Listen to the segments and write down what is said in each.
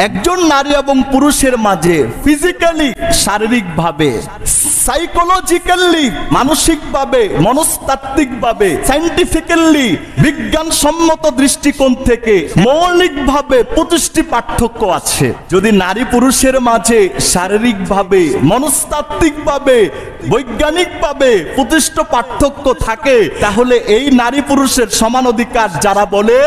একজন নারী এবং পুরুষের মাঝে ফিজিক্যালি, শারীরিকভাবে, সাইকোলজিক্যালি, মানসিকভাবে, মনস্তাত্ত্বিকভাবে, সায়েন্টিফিক্যালি, বিজ্ঞানসম্মত দৃষ্টিকোণ থেকে মৌলিকভাবে 25টি পার্থক্য আছে। যদি নারী পুরুষের মাঝে শারীরিকভাবে, মনস্তাত্ত্বিকভাবে, বৈজ্ঞানিকভাবে 25টি পার্থক্য থাকে, তাহলে এই নারী পুরুষের সমান অধিকার যারা বলে,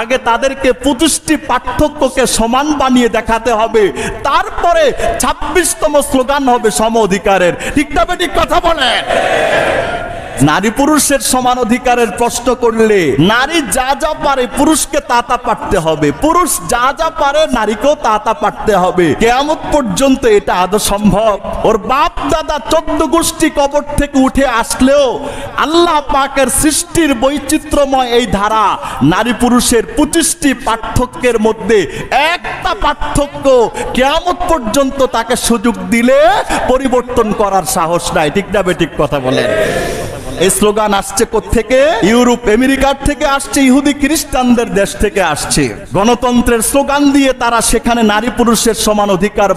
আগে তাদেরকে 25টি পার্থক্যকে সমান বানিয়ে দেখাতে হবে, তারপরে 26তম স্লোগান হবে সম অধিকারের। ঠিক না বেঠিক কথা বলে? নারী পুরুষের সমান অধিকারের প্রশ্ন করলে নারী যা যা পারে পুরুষকে তা তা পারতে হবে, পুরুষ যা যা পারে নারীকেও তা তা পারতে হবে। কিয়ামত পর্যন্ত এটা আদৌ সম্ভব? ওর বাপ দাদা 14 গোষ্ঠী কবর থেকে উঠে আসলেও আল্লাহ পাকের সৃষ্টির বৈচিত্র্যময় এই ধারা নারী পুরুষের 25টি পার্থক্যের মধ্যে একটা পার্থক্য কিয়ামত পর্যন্ত তাকে সুযোগ দিলে পরিবর্তন করার সাহস নাই। ঠিক না বেঠিক কথা বলেন? এই স্লোগান আসছে কোত্থেকে? ইউরোপ আমেরিকার থেকে আসছে, ইহুদি খ্রিস্টানদের দেশ থেকে আসছে। গণতন্ত্রের স্লোগান দিয়ে তারা সেখানে নারী পুরুষের সমান অধিকার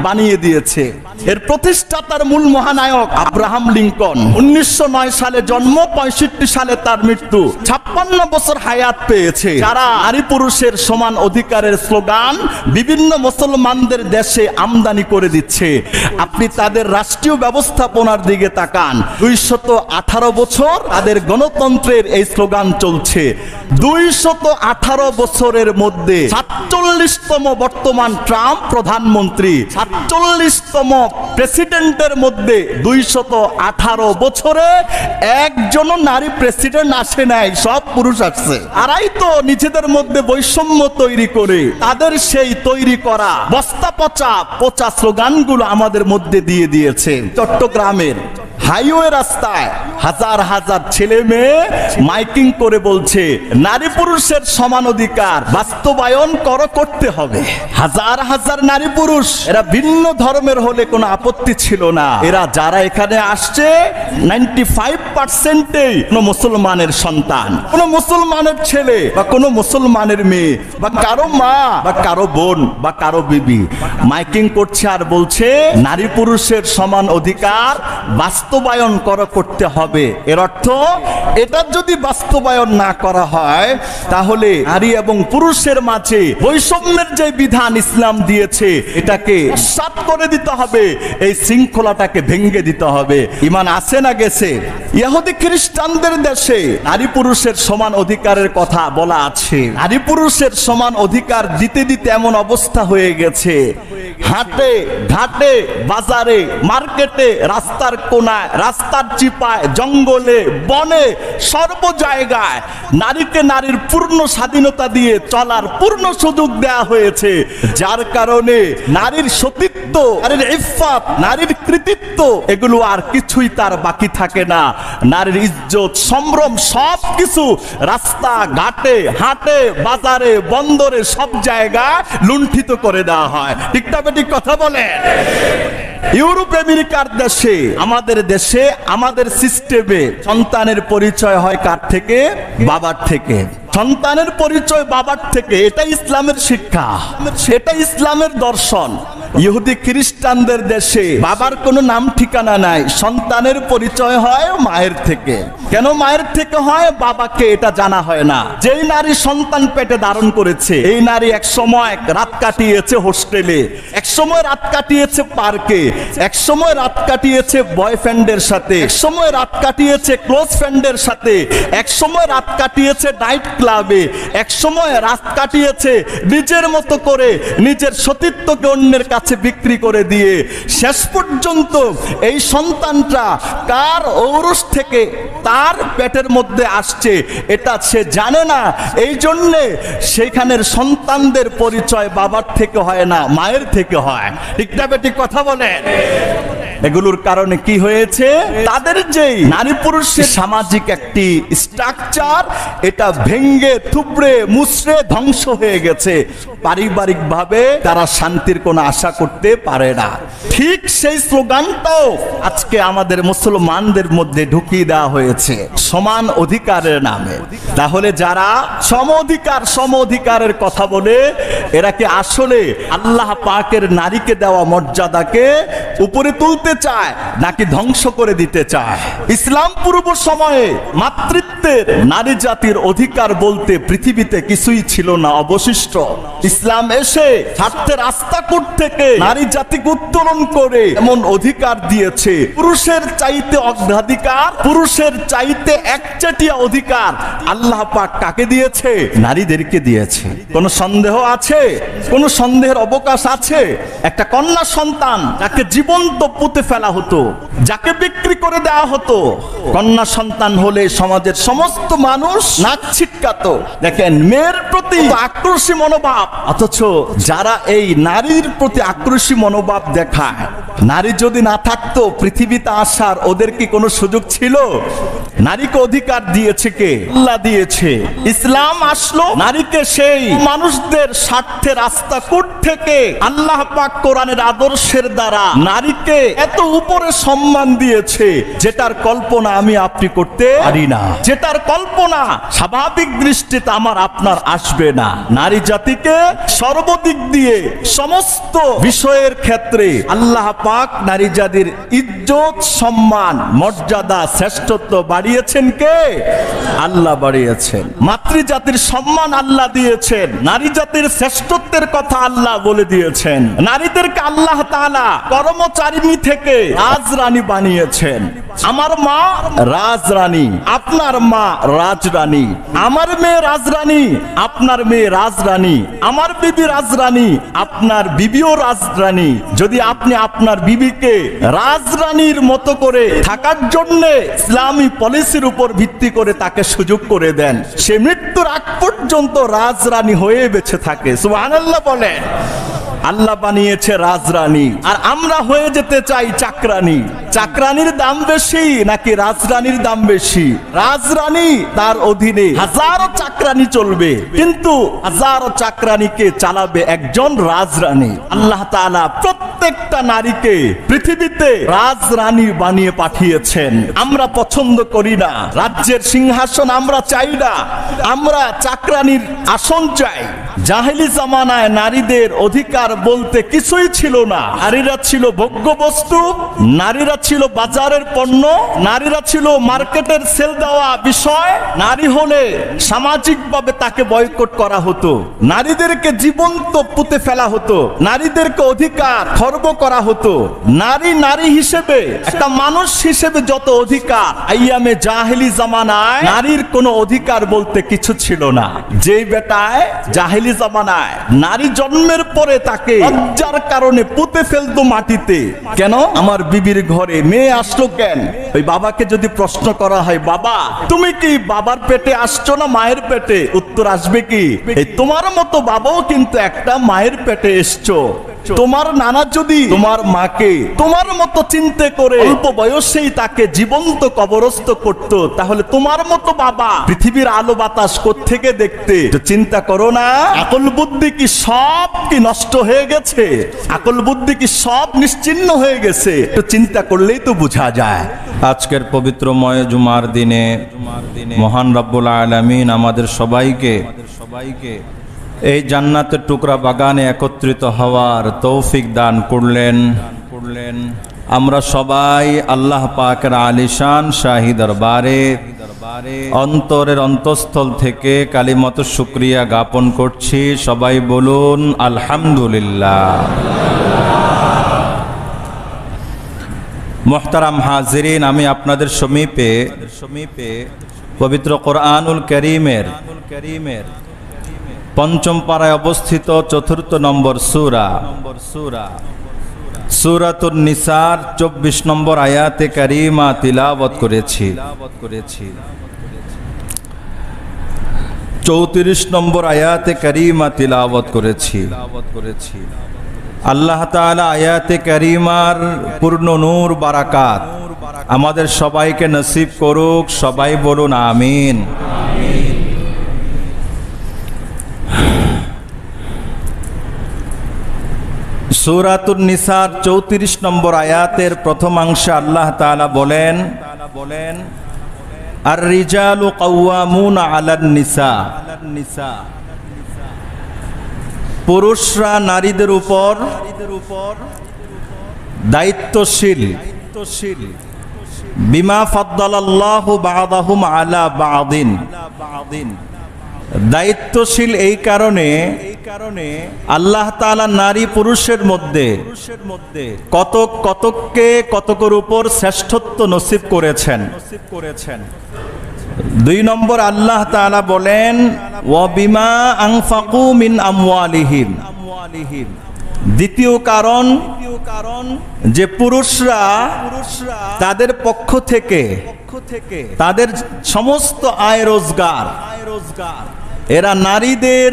বানিয়ে দিয়েছে। এর প্রতিষ্ঠাতার মূল মহানায়ক আব্রাহাম লিঙ্কন। 1909 সালে জন্ম, 65 সালে তার মৃত্যু। 56 বছর হায়াত পেয়েছে। যারা নারী পুরুষের সমান অধিকারের স্লোগান বিভিন্ন মুসলমানদের দেশে আমদানি করে দিচ্ছে। আপনি তাদের রাষ্ট্রীয় ব্যবস্থাপনার দিকে তাকান। 218 বছর তাদের গণতন্ত্রের এই স্লোগান চলছে। 218 বছরের মধ্যে 47তম বর্তমান ট্রাম্প প্রধানমন্ত্রী, 47তম প্রেসিডেন্টের মধ্যে 218 বছরে একজনও নারী প্রেসিডেন্ট আসে নাই, সব পুরুষ আসছে। আরাই তো নিজেদের মধ্যে বৈষম্য তৈরি করে তাদের সেই তৈরি করা বস্তা পচা স্লোগানগুলো আমাদের মধ্যে দিয়ে দিয়েছে। চট্টগ্রামের হাইওয়ে রাস্তায় হাজার হাজার ছেলে মেয়ে মাইকিং করে বলছে নারী পুরুষের সমান অধিকার বাস্তবায়ন করতে হবে। হাজার হাজার নারী পুরুষ, এরা ভিন্ন ধর্মের হলে কোনো আপত্তি ছিল না। এরা যারা এখানে আসছে 95%ই কোনো মুসলমানের সন্তান, কোনো মুসলমানের ছেলে বা কোনো মুসলমানের মেয়ে বা কারো মা বা কারো বোন বা কারো বিবি মাইকিং করছে আর বলছে নারী পুরুষের সমান অধিকার বাস্তবায়ন করতে হবে। এর অর্থ এটা যদি বাস্তবায়ন না করা হয় তাহলে নারী এবং পুরুষের মাঝে বৈষম্যের যে বিধান ইসলাম দিয়েছে এটাকে সাত করে দিতে হবে, এই শৃঙ্খলাটাকে ভেঙে দিতে হবে। ঈমান আছে না গেছে? ইহুদি খ্রিস্টানদের দেশে নারী পুরুষের সমান অধিকারের কথা বলা আছে। নারী পুরুষের সমান অধিকার দিতে দিতে এমন অবস্থা হয়ে গেছে, হাটে ঘাটে, বাজারে, মার্কেটে, রাস্তার কোনায়, রাস্তার চিপায়, জঙ্গলে, বনে, সর্ব জায়গায় নারীকে নারীর পূর্ণ স্বাধীনতা দিয়ে চলার পূর্ণ সুযোগ দেয়া হয়েছে। যার কারণে নারীর সতীত্ব, নারীর ইফফাত, নারীর কৃতিত্ব এগুলো আর কিছুই তার বাকি থাকে না। নারীর ইজ্জত, সম্ভ্রম সবকিছু রাস্তা ঘাটে, হাটে, বাজারে, বন্দরে সব জায়গায় লুণ্ঠিত করে দেওয়া হয়। ঠিক না বেঠিক কথা বলে? ইউরোপ আমেরিকার দেশে, আমাদের দেশে, আমাদের সিস্টেমে সন্তানের পরিচয় হয় কার থেকে? বাবার থেকে। সন্তানের পরিচয় বাবার থেকে, এটা ইসলামের শিক্ষা, এটা ইসলামের দর্শন। ইহুদি খ্রিস্টানদের দেশে বাবার কোনো নাম ঠিকানা নাই, সন্তানের পরিচয় হয় মায়ের থেকে। কেন মায়ের থেকে হয়? বাবাকে এটা জানা হয় না। যেই নারী সন্তান পেটে ধারণ করেছে এই নারী এক সময় রাত কাটিয়েছে হোস্টেলে, এক সময় রাত কাটিয়েছে পার্কে, এক সময় রাত কাটিয়েছে বয়ফ্রেন্ডের সাথে, এক সময় রাত কাটিয়েছে ক্লোজ ফ্রেন্ডের সাথে, এক সময় রাত কাটিয়েছে নাইট ক্লাবে, এক সময় রাত কাটিয়েছে নিজের মতো করে নিজের সতীত্বকে অন্যের কাছে বিক্রি করে দিয়ে। শেষ পর্যন্ত এই সন্তানটা কার ঔরস থেকে তার পেটের মধ্যে আসছে এটা সে জানে না। এই জন্যে সেখানের সন্তানদের পরিচয় বাবার থেকে হয় না, মায়ের থেকে হয়। ঠিক না বেঠিক কথা বলেন? এগুলোর কারণে কি হয়েছে, তাদের যে নারী পুরুষের সামাজিক একটি স্ট্রাকচার, এটা ভেঙ্গে থুবড়ে মুচড়ে ধ্বংস হয়ে গেছে। পারিবারিক ভাবে তারা শান্তির কোনো আশা করতে পারে না। ঠিক সেই স্লোগানটাও আজকে আমাদের মুসলমানদের মধ্যে ঢুকিয়ে দেওয়া হয়েছে সমান অধিকারের নামে। তাহলে যারা সম অধিকারের কথা বলে, এরা কি আসলে আল্লাহ পাকের নারীকে দেওয়া মর্যাদাকে উপরে তুলতে চায় নাকি ধ্বংস করে দিতে চায়? ইসলাম পূর্ব সময়ে মাতৃত্বের নারী জাতির অধিকার বলতে পৃথিবীতে কিছুই ছিল না অবশিষ্ট। ইসলাম এসে স্বার্থের আস্তাকুট থেকে নারী জাতিকে উত্তোলন করে এমন অধিকার দিয়েছে, পুরুষের চাইতে অগ্রাধিকার, পুরুষের চাইতে একচেটিয়া অধিকার আল্লাহ পাক কাকে দিয়েছে? নারীদেরকে দিয়েছে। কোন সন্দেহ আছে? কোন সন্দেহের অবকাশ আছে? একটা কন্যা সন্তান যাকে জীবন্ত পুঁতে ফেলা হতো, যাকে বিক্রি করে দেওয়া হতো, কন্যা সন্তান হলে সমাজের সমস্ত মানুষ নাক ছিটকাতো। দেখেন, মেয়ের প্রতি আক্রোশী মনোভাব, অথচ যারা এই নারীর প্রতি আক্রোশী মনোভাব দেখায়, নারী যদি না থাকতো পৃথিবীতে আসার ওদের কি কোনো সুযোগ ছিল? নারীকে অধিকার দিয়েছে কে? আল্লাহ দিয়েছে। ইসলাম আসলো নারীকে সেই মানুষদের স্বার্থের আস্তাকুট থেকে আল্লাহ পাক কোরআনের আদর্শের দ্বারা নারীকে এত উপরে সম্মান দিয়েছে, যেটার কল্পনা আমি আপনি করতে পারি না, যেটার কল্পনা স্বাভাবিক দৃষ্টিতে আমার আপনার আসবে না। নারী জাতিকে সর্বদিক দিয়ে সমস্ত বিষয়ের ক্ষেত্রে আল্লাহ পাক নারী জাতির ইজ্জত, সম্মান, মর্যাদা, শ্রেষ্ঠত্ব বাড়িয়েছেন কে? আল্লাহ বাড়িয়েছেন। মাতৃজাতির সম্মান আল্লাহ দিয়েছেন, নারী জাতির শ্রেষ্ঠত্বের কথা আল্লাহ বলে দিয়েছেন। নারীদেরকে আল্লাহ তাআলা কর্মচারিণী থেকে রাজরানী বানিয়েছেন। আমার মা রাজরানী, আপনার মা রাজরানী, আমার মেয়ে রাজরানী, আপনার মেয়ে রাজরানী, আমার বিবি রাজরানী, আপনার বিবিও রাজরানী। যদি আপনি আপনার বিবিকে রাজরানীর মতো করে থাকার জন্য ইসলামী পলিসির উপর ভিত্তি করে তাকে সুযোগ করে দেন, সে মৃত্যুর আগ পর্যন্ত রাজরানী হয়ে বেঁচে থাকে। সুবহানাল্লাহ বলেন। আল্লাহ বানিয়েছে রাজরানী, আর আমরা হয়ে যেতে চাই চাকরানী। চাকরানীর দাম বেশি নাকি রাজরানীর দাম বেশি? রাজরানী, তার অধীনে হাজারো চাকরানী চলবে, কিন্তু হাজারো চাকরানীকে চালাবে একজন রাজরানী। আল্লাহ তাআলা প্রত্যেকটা নারীকে পৃথিবীতে রাজরানী বানিয়ে পাঠিয়েছেন। আমরা পছন্দ করি না, রাজ্যের সিংহাসন আমরা চাই না, আমরা চাকরানীর আসন চাই। জাহেলি জামানায় নারীদের অধিকার বলতে কিছুই ছিল না। নারীরা ছিল ভোগ্য বস্তু, নারীরা ছিল বাজারের পণ্য, নারীরা ছিল মার্কেটের সেল দেওয়া বিষয়। নারী হলে সামাজিকভাবে তাকে বয়কট করা হতো, নারীদেরকে জীবন্ত পুঁতে ফেলা হতো, নারীদেরকে অধিকার খর্ব করা হতো। নারী নারী হিসেবে, একটা মানুষ হিসেবে যত অধিকার, আইয়ামে জাহেলি জামানায় নারীর কোনো অধিকার বলতে কিছু ছিল না। যেই বেটায় জাহেলি জামানায় নারী জন্মের পরে তাকে লজ্জার কারণে পুঁতে ফেলতো মাটিতে, কেন? আমার বিবির ঘরে মেয়ে আসলো কেন? ওই বাবাকে যদি প্রশ্ন করা হয়, বাবা তুমি কি বাবার পেটে আসছো না মায়ের পেটে? উত্তর আসবে কি, এই তোমার মতো বাবাও কিন্তু একটা মায়ের পেটে এসছো। তোমার নানা যদি তোমার মাকে তোমার মতো চিন্তা করে অল্প বয়সেই তাকে জীবন্ত কবরস্থ করত, তাহলে তোমার মতো বাবা পৃথিবীর আলো বাতাস কোত্থেকে দেখতে? চিন্তা করো না। আকল বুদ্ধি কি সব কি নষ্ট হয়ে গেছে? আকল বুদ্ধি কি সব নিশ্চিহ্ন হয়ে গেছে? তো চিন্তা করলেই তো বোঝা যায়। আজকের পবিত্রময় জুমার দিনে মহান রব্বুল আলামিন আমাদের সবাইকে এই জান্নাতের টুকরা বাগানে একত্রিত হওয়ার তৌফিক দান করলেন। আমরা সবাই আল্লাহ পাকের আলিশান শাহী দরবারে অন্তরের অন্তঃস্থল থেকে কালিমাত শুকরিয়া জ্ঞাপন করছি। সবাই বলুন আলহামদুলিল্লাহ। মুহতারাম হাজিরিন, আমি আপনাদের সমীপে পবিত্র কোরআনুল কারীমের পঞ্চম পারায় অবস্থিত ৪র্থ নম্বর সূরা সূরাতুন নিসার ২৪ নম্বর আয়াতে কারিমা তিলাওয়াত করেছি। ৩৪ নম্বর আয়াতে কারিমা তিলাওয়াত করেছি। আল্লাহ তাআলা আয়াতে কারিমার পূর্ণ নূর বারাকাত আমাদের সবাইকে নসিব করুক। সবাই বলুন আমিন। সূরাতুন নিসার 34 নম্বর আয়াতের প্রথমাংশে আল্লাহ তাআলা বলেন, আর রিজালু কাওয়ামুনা আলান নিসা, পুরুষরা নারীদের উপর দায়িত্বশীল। বিমা ফাদ্দালাল্লাহু বা'দাহুম আলা বা'দিন, দায়িত্বশীল এই কারণে আল্লাহ তাআলা নারী পুরুষের মধ্যে কতককে কতকের উপর শ্রেষ্ঠত্ব নসিব করেছেন। 2 নম্বর আল্লাহ তাআলা বলেন, ওয়া বিমা আনফাকু মিন আমওয়ালিহিম, দ্বিতীয় কারণ যে পুরুষরা তাদের পক্ষ থেকে তাদের সমস্ত আয় রোজগার এরা নারীদের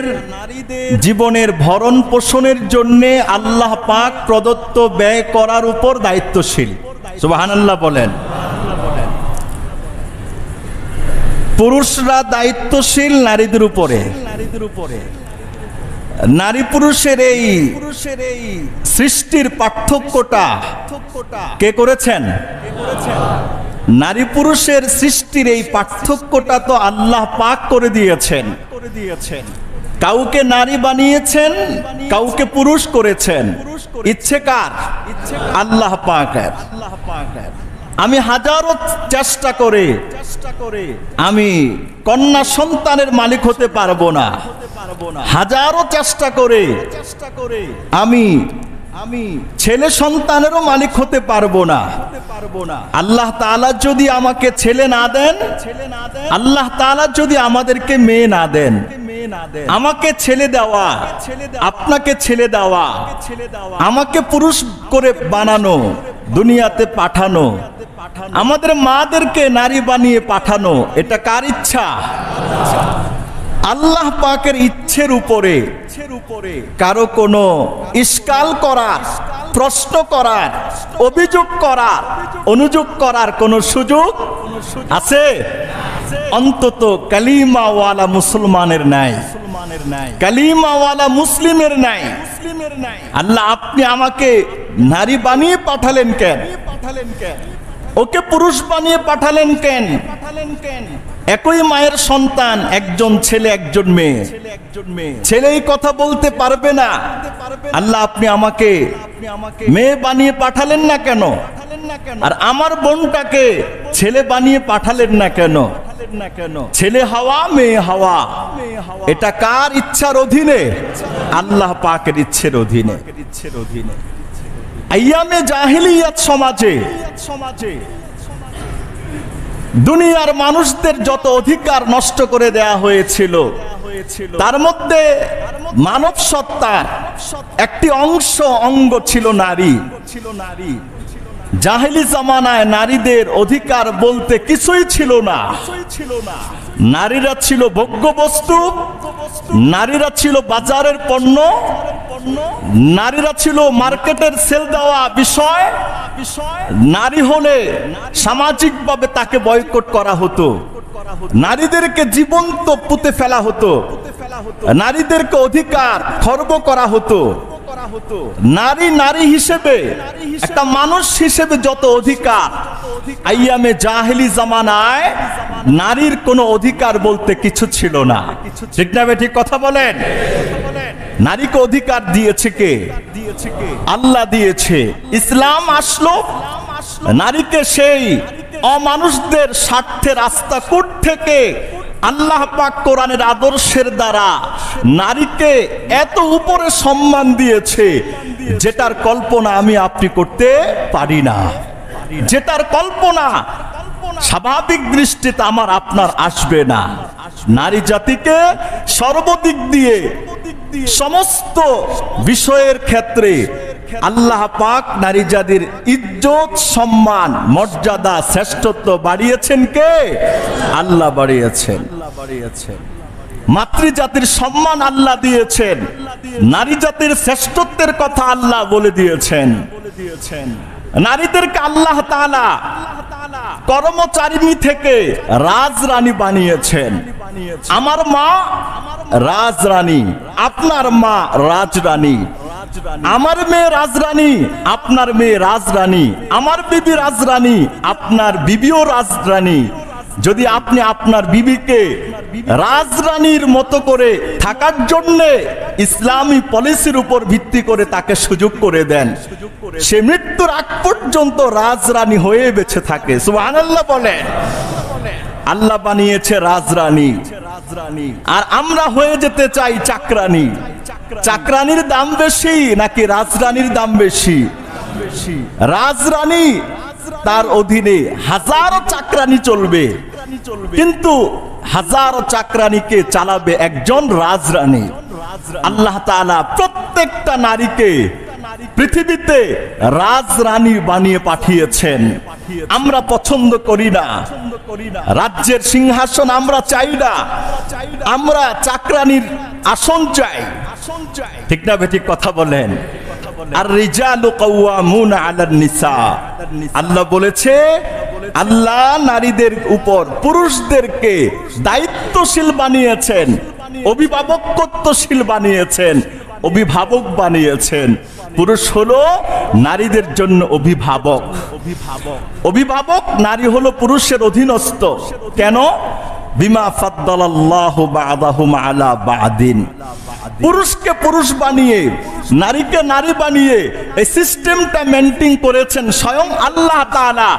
জীবনের ভরণ পোষণের জন্য আল্লাহ পাক প্রদত্ত ব্যয় করার উপর দায়িত্বশীল। সুবহানাল্লাহ বলেন। পুরুষরা দায়িত্বশীল নারীদের উপরে। নারী পুরুষের এই সৃষ্টির পার্থক্যটা কে করেছেন? নারী পুরুষের সৃষ্টির এই পার্থক্যটা তো আল্লাহ পাক করে দিয়েছেন। কাউকে নারী বানিয়েছেন, কাউকে পুরুষ করেছেন। ইচ্ছে কার? আল্লাহ পাকের। আমি হাজারো চেষ্টা করে আমি কন্যা সন্তানের মালিক হতে পারবো না, হাজারো চেষ্টা করে আমি ছেলে সন্তানেরও মালিক হতে পারবো না। আল্লাহ তাআলা যদি আমাকে ছেলে না দেন, আল্লাহ তাআলা যদি আমাদেরকে মেয়ে না দেন, আমাকে ছেলে দেওয়া, আপনাকে ছেলে দেওয়া, আমাকে পুরুষ করে বানানো, দুনিয়াতে পাঠানো, আমাদের মাদেরকে নারী বানিয়ে পাঠানো, এটা কার ইচ্ছা? আল্লাহ পাকের ইচ্ছের উপরে কারো কোনো ইশকাল করার, প্রশ্ন করার, অভিযোগ করার, অনুযোগ করার কোনো সুযোগ আছে? অন্তত কালিমাওয়ালা মুসলমানের নাই, কালিমাওয়ালা মুসলিমের নাই। আল্লাহ আপনি আমাকে নারী বানিয়ে পাঠালেন কেন? ওকে পুরুষ বানিয়ে পাঠালেন কেন? একই মায়ের সন্তান, একজন ছেলে একজন মেয়ে। ছেলেই কথা বলতে পারবে না, আল্লাহ আপনি আমাকে মেয়ে বানিয়ে পাঠালেন না কেন? আর আমার বোনটাকে ছেলে বানিয়ে পাঠালেন না কেন? ছেলে হওয়া মেয়ে হওয়া এটা কার ইচ্ছার অধীনে? আল্লাহ পাকের ইচ্ছের অধীনে। আইয়ামে জাহিলিয়াত সমাজে দুনিয়ার মানুষদের যত অধিকার নষ্ট করে দেয়া হয়েছিল, তার মধ্যে মানব সত্তার একটি অঙ্গ ছিল নারী। জাহেলি জামানায় নারীদের অধিকার বলতে কিছুই ছিল না। নারীরা ছিল ভোগ্য বস্তু, নারীরা ছিল বাজারের পণ্য, নারীরা ছিল মার্কেটের সেল দেওয়া বিষয়। নারী হলে সামাজিকভাবে তাকে বয়কট করা হতো, নারীদেরকে জীবন্ত পুঁতে ফেলা হতো, নারীদেরকে অধিকার খর্ব করা হতো। নারী নারী হিসেবে, একটা মানুষ হিসেবে যত অধিকার, আইয়ামে জাহেলি জামানায় নারীর কোনো অধিকার বলতে কিছু ছিল না। ঠিক না? ঠিক কথা বলেন। নারীকে অধিকার দিয়েছে কে? আল্লাহ দিয়েছে। ইসলাম আসলো, নারীকে সেই অমানুষদের স্বার্থের আস্তাকুট থেকে আল্লাহ পাক কোরআনের আদর্শের দ্বারা নারীকে এত উপরে সম্মান দিয়েছে, যেটার কল্পনা আমি আপনি করতে পারি না, যেটার কল্পনা স্বাভাবিক দৃষ্টিতে আমার আপনার আসবে না। নারী জাতিকে সর্বদিক দিয়ে সমস্ত বিষয়ের ক্ষেত্রে আল্লাহ পাক নারী জাতির ইজ্জত, সম্মান, মর্যাদা, শ্রেষ্ঠত্ব বাড়িয়েছেন কে? আল্লাহ বাড়িয়েছেন। মাতৃজাতির সম্মান আল্লাহ দিয়েছেন, নারী জাতির শ্রেষ্ঠত্বের কথা আল্লাহ বলে দিয়েছেন। নারীদেরকে আল্লাহ তাআলা কর্মচারিণী থেকে রাজরানী বানিয়েছেন। আমার মা রাজরানী, আপনার মা রাজরানী, আমার মেয়ে রাজরানী, আপনার মেয়ে রাজরানী, আমার বিবি রাজরানী, আপনার বিবিও রাজরানী। যদি আপনি আপনার বিবিকে রাজরানীর মতো করে থাকার জন্য ইসলামী পলিসির উপর ভিত্তি করে তাকে সুযোগ করে দেন, সে মৃত্যুর আগ পর্যন্ত রাজরানী হয়ে বেঁচে থাকে। সুবহানাল্লাহ বলেন। আল্লাহ বানিয়েছে রাজরানী, আর আমরা হয়ে যেতে চাই চাকরানী। চাকরানীর দাম বেশি নাকি রাজরানীর দাম বেশি? রাজরানী, তার অধীনে হাজারো চাকরানী চলবে, কিন্তু হাজারো চাকরানীকে চালাবে একজন রাজরানী। আল্লাহ তাআলা প্রত্যেকটা নারীকে পৃথিবীতে রাজরানী বানিয়ে পাঠিয়েছেন। আমরা পছন্দ করি না, রাজ্যের সিংহাসন আমরা চাই না, আমরা চাকরানীর আসন চাই। ঠিক না বেঠিক কথা বলেন? আর রিজালু কাওয়ামুনা আলান নিসা, আল্লাহ বলেছে, আল্লাহ নারীদের উপর পুরুষদেরকে দায়িত্বশীল বানিয়েছেন, অভিভাবকত্বশীল বানিয়েছেন, অভিভাবক বানিয়েছেন। পুরুষ হলো নারীদের জন্য অভিভাবক। অভিভাবক নারী হলো পুরুষের অধীনস্থ। কেন? বিমা ফাদ্দালাল্লাহু বা'দাহুম আলা বা'দিন। পুরুষকে পুরুষ বানিয়ে, নারীকে নারী বানিয়ে এই সিস্টেমটা মেইনটেইন করেছেন স্বয়ং আল্লাহ তাআলা।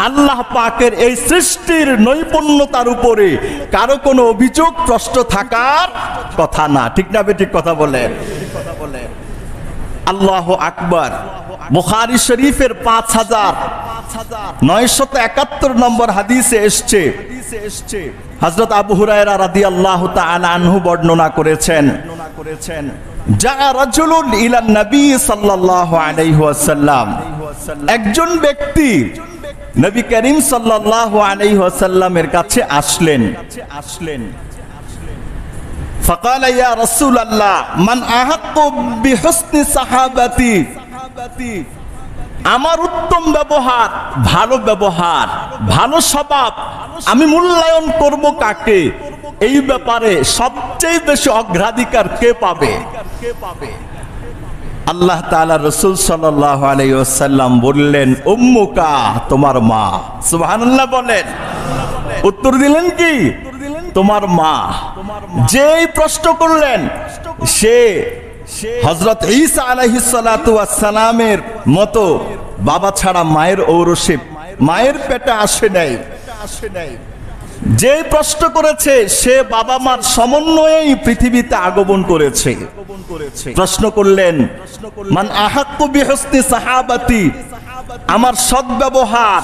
আল্লাহ পাকের এই সৃষ্টির নৈপুণ্যতার উপরে কারো কোনো অভিযোগ প্রশ্ন থাকার কথা না। ঠিক না বেঠিক কথা বলেন? আল্লাহু আকবার। বুখারী শরীফের 5971 নম্বর হাদিসে এসেছে, হযরত আবু হুরায়রা রাদিয়াল্লাহু তাআলা আনহু বর্ণনা করেছেন, যা রাজুলুন ইলা নবী সাল্লাল্লাহু আলাইহি ওয়াসাল্লাম, একজন ব্যক্তি নবী করিম সাল্লাল্লাহু আলাইহি ওয়াসাল্লামের কাছে আসলেন। فقال يا رسول الله من أحق بحسن صحابتي, আমার উত্তম ব্যবহার, ভালো ব্যবহার, ভালো স্বভাব আমি মূল্যায়ন করব কাকে? এই ব্যাপারে সবচেয়ে বেশি অগ্রাধিকার কে পাবে? আল্লাহ তাআলা রাসূল সাল্লাল্লাহু আলাইহি ওয়াসাল্লাম বললেন, উম্মুকা, তোমার মা। সুবহানাল্লাহ বলেন। উত্তর দিলেন কি? তোমার মা। যেই প্রশ্ন করলেন সে হযরত ঈসা আলাইহিস সালাতু ওয়াস সালামের মতো বাবা ছাড়া মায়ের ঔরসে, মায়ের পেটে আসে নাই। যে প্রশ্ন করেছে সে বাবা মার সমন্বয়েই পৃথিবীতে আগমন করেছে। প্রশ্ন করলেন, মান আহাক্কু বিহুসনি সাহাবাতি, আমার সদ্ব্যবহার,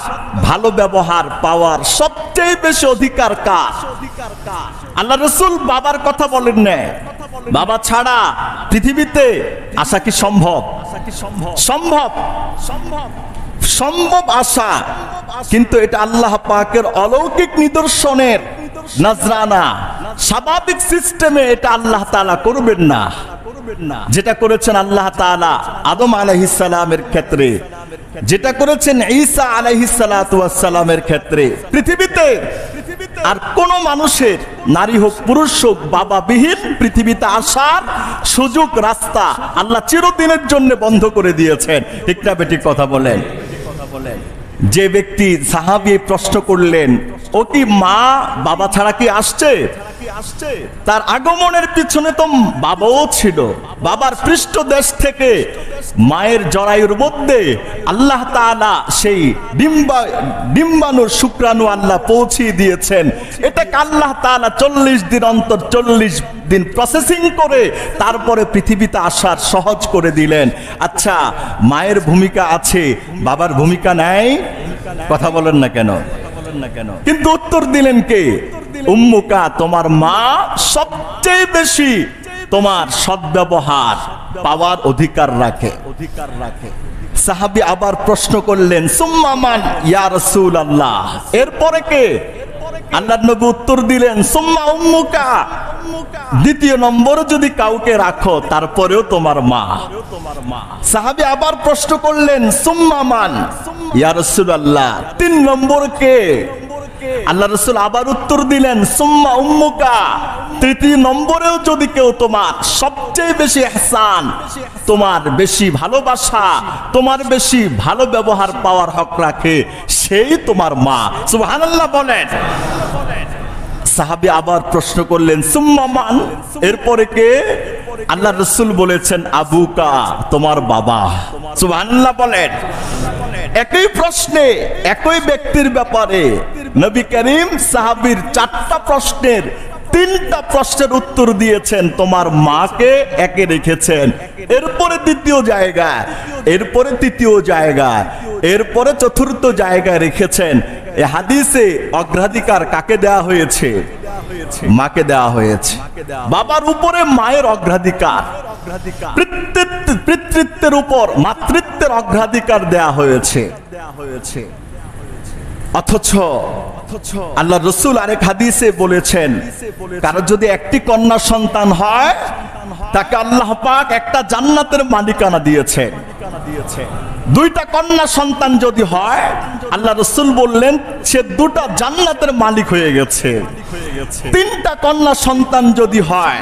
ভালো ব্যবহার পাওয়ার সবচেয়ে বেশি অধিকার কার? আল্লাহ রাসূল বাবার কথা বলেন না। বাবা ছাড়া পৃথিবীতে আসা কি সম্ভব? সম্ভব, সম্ভব আসা, কিন্তু এটা আল্লাহ পাকের অলৌকিক নিদর্শনের নজরানা, স্বাভাবিক সিস্টেমে এটা আল্লাহ তাআলা করবেন না। যেটা করেছেন আল্লাহ তাআলা আদম আলাইহিস সালামের ক্ষেত্রে, যেটা করেছেন ঈসা আলাইহিস সালাতু ওয়াস সালামের ক্ষেত্রে, পৃথিবীতে আর কোন মানুষের, নারী হোক পুরুষ হোক, বাবা বিহীন পৃথিবীতে আসার সুযোগ, রাস্তা আল্লাহ চিরদিনের জন্য বন্ধ করে দিয়েছেন। ঠিক না বেঠিক কথা বলেন? যে ব্যক্তি সাহাবী প্রশ্ন করলেন, ও কি মা বাবা ছাড়া কি আসছে? তার আগমনের পিছনে তো বাবাও ছিল। বাবার পৃষ্ঠদেশ থেকে মায়ের জরায়ুর মধ্যে আল্লাহ তাআলা সেই ডিম্বাণুর শুক্রাণু আল্লাহ পৌঁছিয়ে দিয়েছেন। এটাকে আল্লাহ তাআলা 40 দিন অন্তর 40 দিন প্রসেসিং করে তারপরে পৃথিবীতে আসার সহজ করে দিলেন। আচ্ছা, মায়ের ভূমিকা আছে, বাবার ভূমিকা নাই? কথা বলেন না কেন? কিন্তু উত্তর দিলেন কে? উম্মুকা, তোমার মা সবচেয়ে বেশি তোমার সদ্ব্যবহার পাওয়ার অধিকার রাখে। সাহাবী আবার প্রশ্ন করলেন, সুম্মা মান ইয়া রাসূলুল্লাহ, এরপরে কে? আল্লাহর নবী উত্তর দিলেন সুম্মা উম্মুকা, দ্বিতীয় নম্বরে যদি কাউকে রাখো তারপরেও তোমার মা। সাহাবী আবার প্রশ্ন করলেন সুম্মা মান, ইয়া রাসূলুল্লাহ তিন নম্বর কে? আল্লাহ রাসূল আবার উত্তর দিলেন সুম্মা উম্মুকা, তৃতীয় নম্বরেও যদি কেউ তোমার সবচেয়ে বেশি ইহসান, তোমার বেশি ভালোবাসা, তোমার বেশি ভালো ব্যবহার পাওয়ার হক রাখে, সেই তোমার মা। সুবহানাল্লাহ বলেন। সাহাবী আবার প্রশ্ন করলেন সুম্মা মান, এরপরে কে? আল্লাহ রাসূল বলেছেন আবুকা, তোমার বাবা। সুবহানাল্লাহ বলেন। একই প্রশ্নে একই ব্যক্তির ব্যাপারে নবী করিম সাহাবীর চারটা প্রশ্নের তিনটা প্রশ্নের উত্তর দিয়েছেন। তোমার মাকে একে রেখেছেন, এরপরে দ্বিতীয় জায়গায়, এরপরে তৃতীয় জায়গায়, এরপরে চতুর্থ জায়গায় রেখেছেন। এই হাদিসে অগ্রাধিকার কাকে দেওয়া হয়েছে? মাকে দেওয়া হয়েছে। বাবার উপরে মায়ের অগ্রাধিকার, পিতৃত্বের উপর মাতৃত্বের অগ্রাধিকার দেওয়া হয়েছে। অথচ আল্লাহ রাসূল আরেক হাদিসে বলেছেন, কারো যদি একটি কন্যা সন্তান হয় তাকে আল্লাহ পাক একটা জান্নাতের মালিকানা দিয়েছেন। দুইটা কন্যা সন্তান যদি হয় আল্লাহ রাসূল বললেন সে দুটা জান্নাতের মালিক হয়ে গেছে। তিনটা কন্যা সন্তান যদি হয়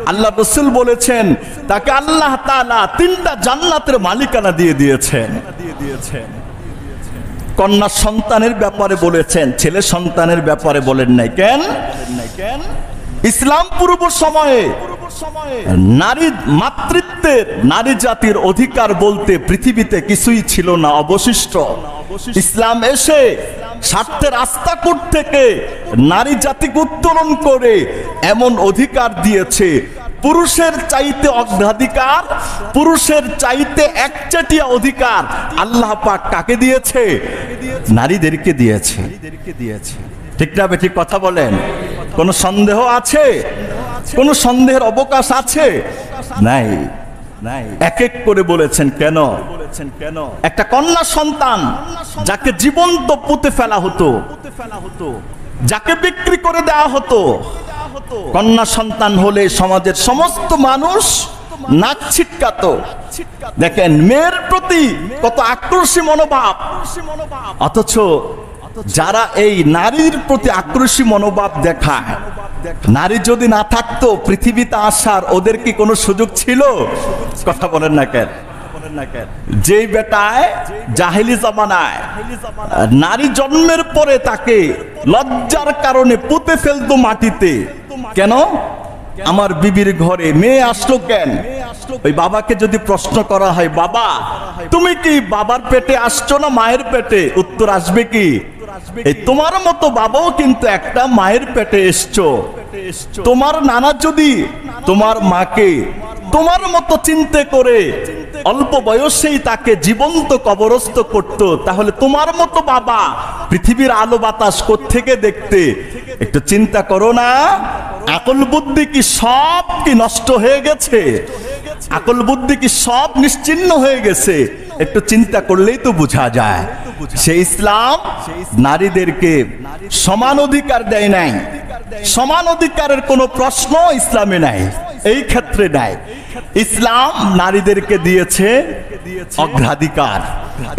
আল্লাহ রাসূল বলেছেন তাকে আল্লাহ তাআলা তিনটা জান্নাতের মালিকানা দিয়ে দিয়েছেন। কন্যা সন্তানের ব্যাপারে বলেছেন, ছেলে সন্তানের ব্যাপারে বলেন নাই কেন? ইসলাম পূর্ব সময়ে নারী মাতৃত্বের, নারী জাতির অধিকার বলতে পৃথিবীতে কিছুই ছিল না, অবশিষ্ট। ইসলাম এসে স্বার্থের আস্তাকুট থেকে নারী জাতিকে উত্তোলন করে এমন অধিকার দিয়েছে, পুরুষের চাইতে অগ্রাধিকার, পুরুষের চাইতে একচেটিয়া অধিকার আল্লাহ পাক কাকে দিয়েছে? নারীদেরকে দিয়েছে। ঠিক না বেঠিক কথা বলেন? কোন সন্দেহ আছে? কোন সন্দেহের অবকাশ আছে? নাই। এক এক করে বলেছেন কেন? একটা কন্যা সন্তান যাকে জীবন্ত পুঁতে ফেলা হতো, যাকে বিক্রি করে দেওয়া হতো, কন্যা সন্তান হলে সমাজের সমস্ত মানুষ নাক ছিটকাতো। দেখেন মেয়ের প্রতি কত আক্রোশী মনোভাব, অথচ যারা এই নারীর প্রতি আক্রোশী মনোভাব দেখায়, নারী যদি না থাকতো পৃথিবীতে আসার ওদের কি কোনো সুযোগ ছিল? কথা বলেন না কেন? যেই বেটায় জাহেলি জামানায় নারী জন্মের পরে তাকে লজ্জার কারণে পুঁতে ফেলতো মাটিতে, কেন? আমার বিবির ঘরে মেয়ে আসলো কেন? ওই বাবাকে যদি প্রশ্ন করা হয়, বাবা তুমি কি বাবার পেটে আসছো না মায়ের পেটে? উত্তর আসবে কি? এই তোমার মতো বাবাও কিন্তু একটা মায়ের পেটে এসছো। তোমার নানা যদি তোমার মাকে তোমার মতো চিন্তা করে অল্প বয়সেই তাকে জীবন্ত কবরস্থ করত, তাহলে তোমার মতো বাবা পৃথিবীর আলো বাতাস কোত্থেকে দেখতে? একটু চিন্তা করো না। আকল বুদ্ধি কি সব কি নষ্ট হয়ে গেছে? আকল বুদ্ধি কি সব নিশ্চিহ্ন হয়ে গেছে? একটু চিন্তা করলেই তো বোঝা যায়। সেই ইসলাম নারীদেরকে সমান অধিকার দেয় নাই। সমান অধিকারের কোনো প্রশ্ন ইসলামে নাই, এই ক্ষেত্রে নাই। ইসলাম নারীদেরকে দিয়েছে অগ্রাধিকার।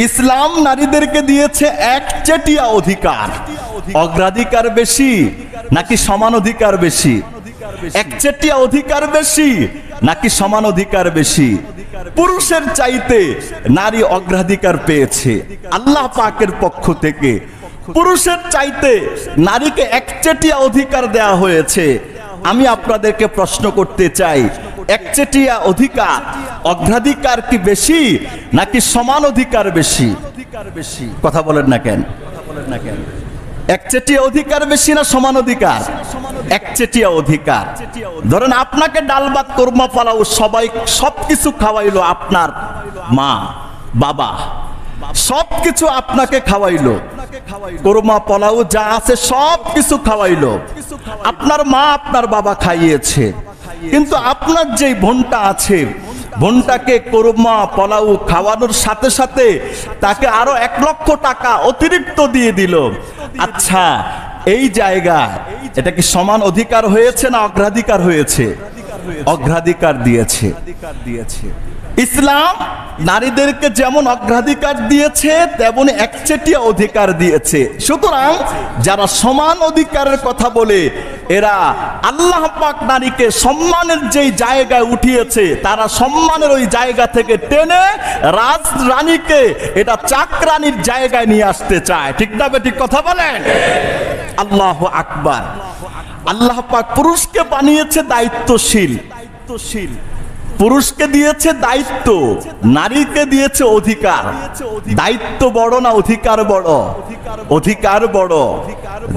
ইসলাম নারীদেরকে দিয়েছে একচেটিয়া অধিকার। অগ্রাধিকার বেশি নাকি সমান অধিকার বেশি? একচেটিয়া অধিকার বেশি নাকি সমান অধিকার বেশি? পুরুষের চাইতে নারী অগ্রাধিকার পেয়েছে আল্লাহ পাকের পক্ষ থেকে। পুরুষের চাইতে নারীকে একচেটিয়া অধিকার দেওয়া হয়েছে। আমি আপনাদেরকে প্রশ্ন করতে চাই, একচেটিয়া অধিকার, অগ্রাধিকার কি বেশি নাকি সমান অধিকার বেশি? কথা বলেন না কেন? একচেটিয়া অধিকার বেশি না সমান অধিকার? একচেটিয়া অধিকার। ধরেন আপনাকে ডাল ভাত কোরমা পোলাও সবাই সবকিছু খাওয়াইলো, আপনার মা বাবা সবকিছু আপনাকে খাওয়াইলো, কোরমা পোলাও যা আছে সবকিছু খাওয়াইলো, আপনার মা আপনার বাবা খাইয়েছে। কিন্তু আপনার যে বোনটা আছে, বোনটাকে কোরমা পোলাও খাওয়ানোর সাথে সাথে তাকে আরো 1 লক্ষ টাকা অতিরিক্ত দিয়ে দিল। আচ্ছা, এই জায়গা এটা কি সমান অধিকার হয়েছে না অগ্রাধিকার হয়েছে? অগ্রাধিকার দিয়েছে। ইসলাম নারীদেরকে যেমন অগ্রাধিকার দিয়েছে তেমনি একচেটিয়া অধিকার দিয়েছে। সুতরাং যারা সমান অধিকারের কথা বলে এরা আল্লাহ পাক নারীকে সম্মানের যেই জায়গায় উঠিয়েছে তারা সম্মানের ওই জায়গা থেকে টেনে রাজরানীকে এটা চাকরানির জায়গায় নিয়ে আসতে চায়। ঠিক না বেঠিক কথা বলেন? আল্লাহু আকবার। আল্লাহ পাক পুরুষকে বানিয়েছে দায়িত্বশীল, পুরুষকে দিয়েছে দায়িত্ব, নারীকে দিয়েছে অধিকার। দায়িত্ব বড় না অধিকার বড়? অধিকার বড়।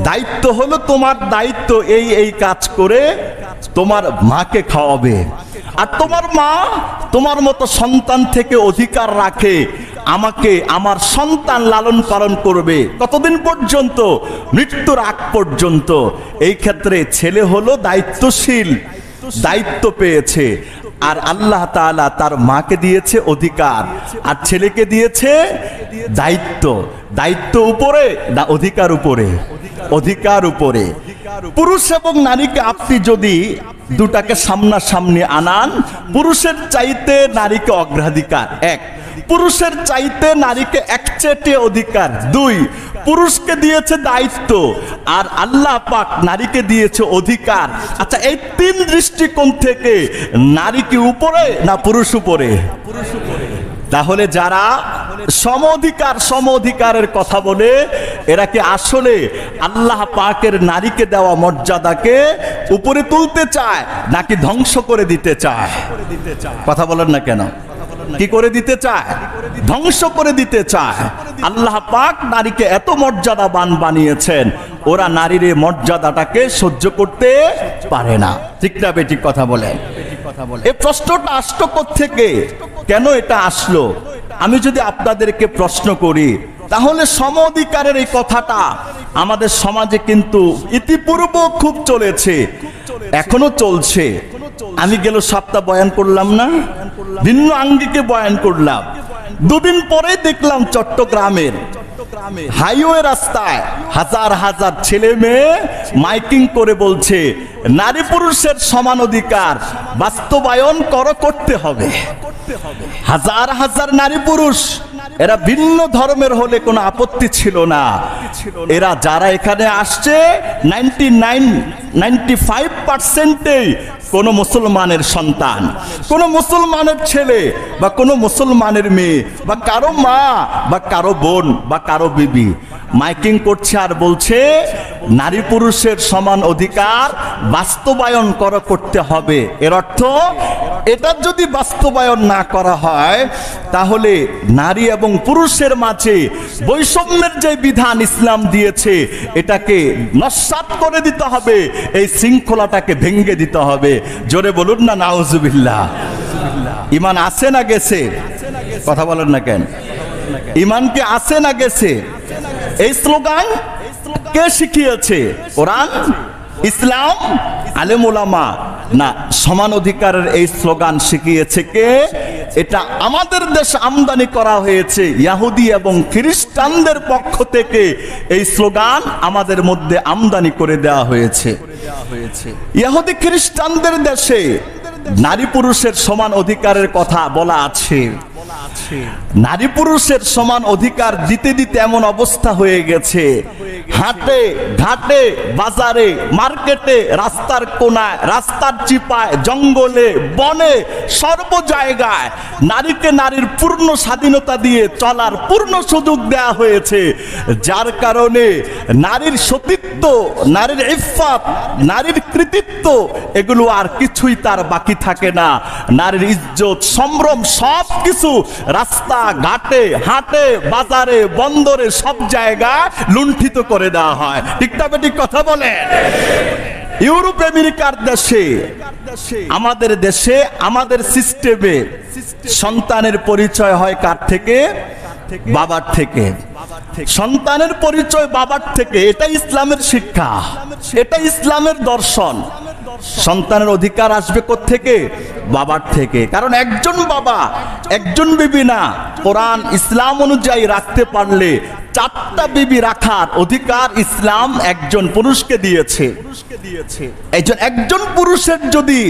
দায়িত্ব হলো তোমার দায়িত্ব এই কাজ করে তোমার মাকে খাওয়াবে, আর তোমার মা তোমার মতো সন্তান থেকে অধিকার রাখে আমাকে আমার সন্তান লালন পালন করবে কতদিন পর্যন্ত? মৃত্যুর আগ পর্যন্ত। এই ক্ষেত্রে ছেলে হলো দায়িত্বশীল, দায়িত্ব পেয়েছে। আর আল্লাহ তাআলা তার মাকে দিয়েছে অধিকার আর ছেলেকে দিয়েছে দায়িত্ব। দায়িত্ব উপরে না অধিকার উপরে? অধিকার উপরে। পুরুষ এবং নারীকে আপনি যদি দুটাকে সামনাসামনি আনান, পুরুষের চাইতে নারীকে অগ্রাধিকার এক, পুরুষের চাইতে নারীকে একচেটিয়া অধিকার দুই, পুরুষকে দিয়েছে দায়িত্ব আর আল্লাহ পাক নারীকে দিয়েছে অধিকার। আচ্ছা, এই তিন দৃষ্টিকোণ থেকে নারী কি উপরে না পুরুষ উপরে? তাহলে যারা সম অধিকারের কথা বলে এরা কি আসলে আল্লাহ পাকের নারীকে দেওয়া মর্যাদাকে উপরে তুলতে চায় নাকি ধ্বংস করে দিতে চায়? কথা বলেন না কেন? কি করে দিতে চায়? ধ্বংস করে দিতে চায়। আল্লাহ পাক নারীকে এত মর্যাদাবান বানিয়েছেন, ওরা নারীর এই মর্যাদাটাকে সহ্য করতে পারে না। ঠিক না বেঠিক কথা বলেন? এই প্রশ্নটা আসলো কোত্থেকে, কেন এটা আসলো? আমি যদি আপনাদেরকে প্রশ্ন করি তাহলে সম অধিকারের এই কথাটা আমাদের সমাজে কিন্তু ইতিপূর্ব খুব চলেছে, এখনো চলছে। আমি গেল সপ্তাহ বয়ান করলাম না, ভিন্ন আঙ্গিকে বয়ান করলাম। দুদিন পরে দেখলাম চট্টগ্রামের হাইওয়ে রাস্তায় হাজার হাজার ছেলে মেয়ে মাইকিং করে বলছে নারী পুরুষের সমান অধিকার বাস্তবায়ন করতে হবে। হাজার হাজার নারী পুরুষ, এরা ভিন্ন ধর্মের হলে কোনো আপত্তি ছিল না। এরা যারা এখানে আসছে 95% কোন মুসলমানের সন্তান, কোন মুসলমানের ছেলে বা কোন মুসলমানের মেয়ে বা কারো মা বা কারো বোন বা কারো বিবি মাইকিং করছে আর বলছে নারী পুরুষের সমান অধিকার বাস্তবায়ন করতে হবে। এর অর্থ এটা যদি বাস্তবায়ন না করা হয় তাহলে নারী এবং পুরুষের মাঝে বৈষম্যের যে বিধান ইসলাম দিয়েছে এটাকে নস্যাৎ করে দিতে হবে, এই শৃঙ্খলাটাকে ভেঙে দিতে হবে। জোরে বলুন না নাউজুবিল্লাহ। ঈমান আছে না গেছে? কথা বলেন না কেন? ঈমান কি আছে না গেছে? এই স্লোগান কে শিখিয়েছে? কোরআন, ইসলাম, আলেম ওলামা? না, সমান অধিকারের এই স্লোগান শিখিয়েছে কে? এটা আমাদের দেশে আমদানি করা হয়েছে ইহুদি এবং খ্রিস্টানদের পক্ষ থেকে। এই স্লোগান আমাদের মধ্যে আমদানি করে দেওয়া হয়েছে। ইহুদি খ্রিস্টানদের দেশে নারী পুরুষের সমান অধিকারের কথা বলা আছে। নারী পুরুষের সমান অধিকার দিতে দিতে এমন অবস্থা হয়ে গেছে, হাটে ঘাটে বাজারে মার্কেটে রাস্তার কোনায় রাস্তার চিপায় জঙ্গলে বনে সর্ব জায়গায় নারীকে নারীর পূর্ণ স্বাধীনতা দিয়ে চলার পূর্ণ সুযোগ দেয়া হয়েছে। যার কারণে নারীর সতীত্ব, নারীর ইফফত, নারীর কৃতিত্ব এগুলো আর কিছুই তার বাকি থাকে না। নারীর ইজ্জত সম্ভ্রম সব কিছু রাস্তা ঘাটে হাটে বাজারে বন্দরে সব জায়গায় লুণ্ঠিত করে দেওয়া হয়। ঠিক না বেঠিক কথা বলে? ইউরোপ আমেরিকার দেশে, আমাদের দেশে, আমাদের সিস্টেমে সন্তানের পরিচয় হয় কার থেকে? বাবার থেকে। সন্তানের পরিচয় বাবার থেকে। এটা ইসলামের শিক্ষা, এটা ইসলামের দর্শন। সন্তানের অধিকার আসবে কোত্থেকে? বাবার থেকে। কারণ একজন বাবা একজন বিবি না, কোরআন ইসলাম অনুযায়ী রাখতে পারলে 4টা বিবি রাখার অধিকার ইসলাম একজন পুরুষকে দিয়েছে। একজন পুরুষের যদি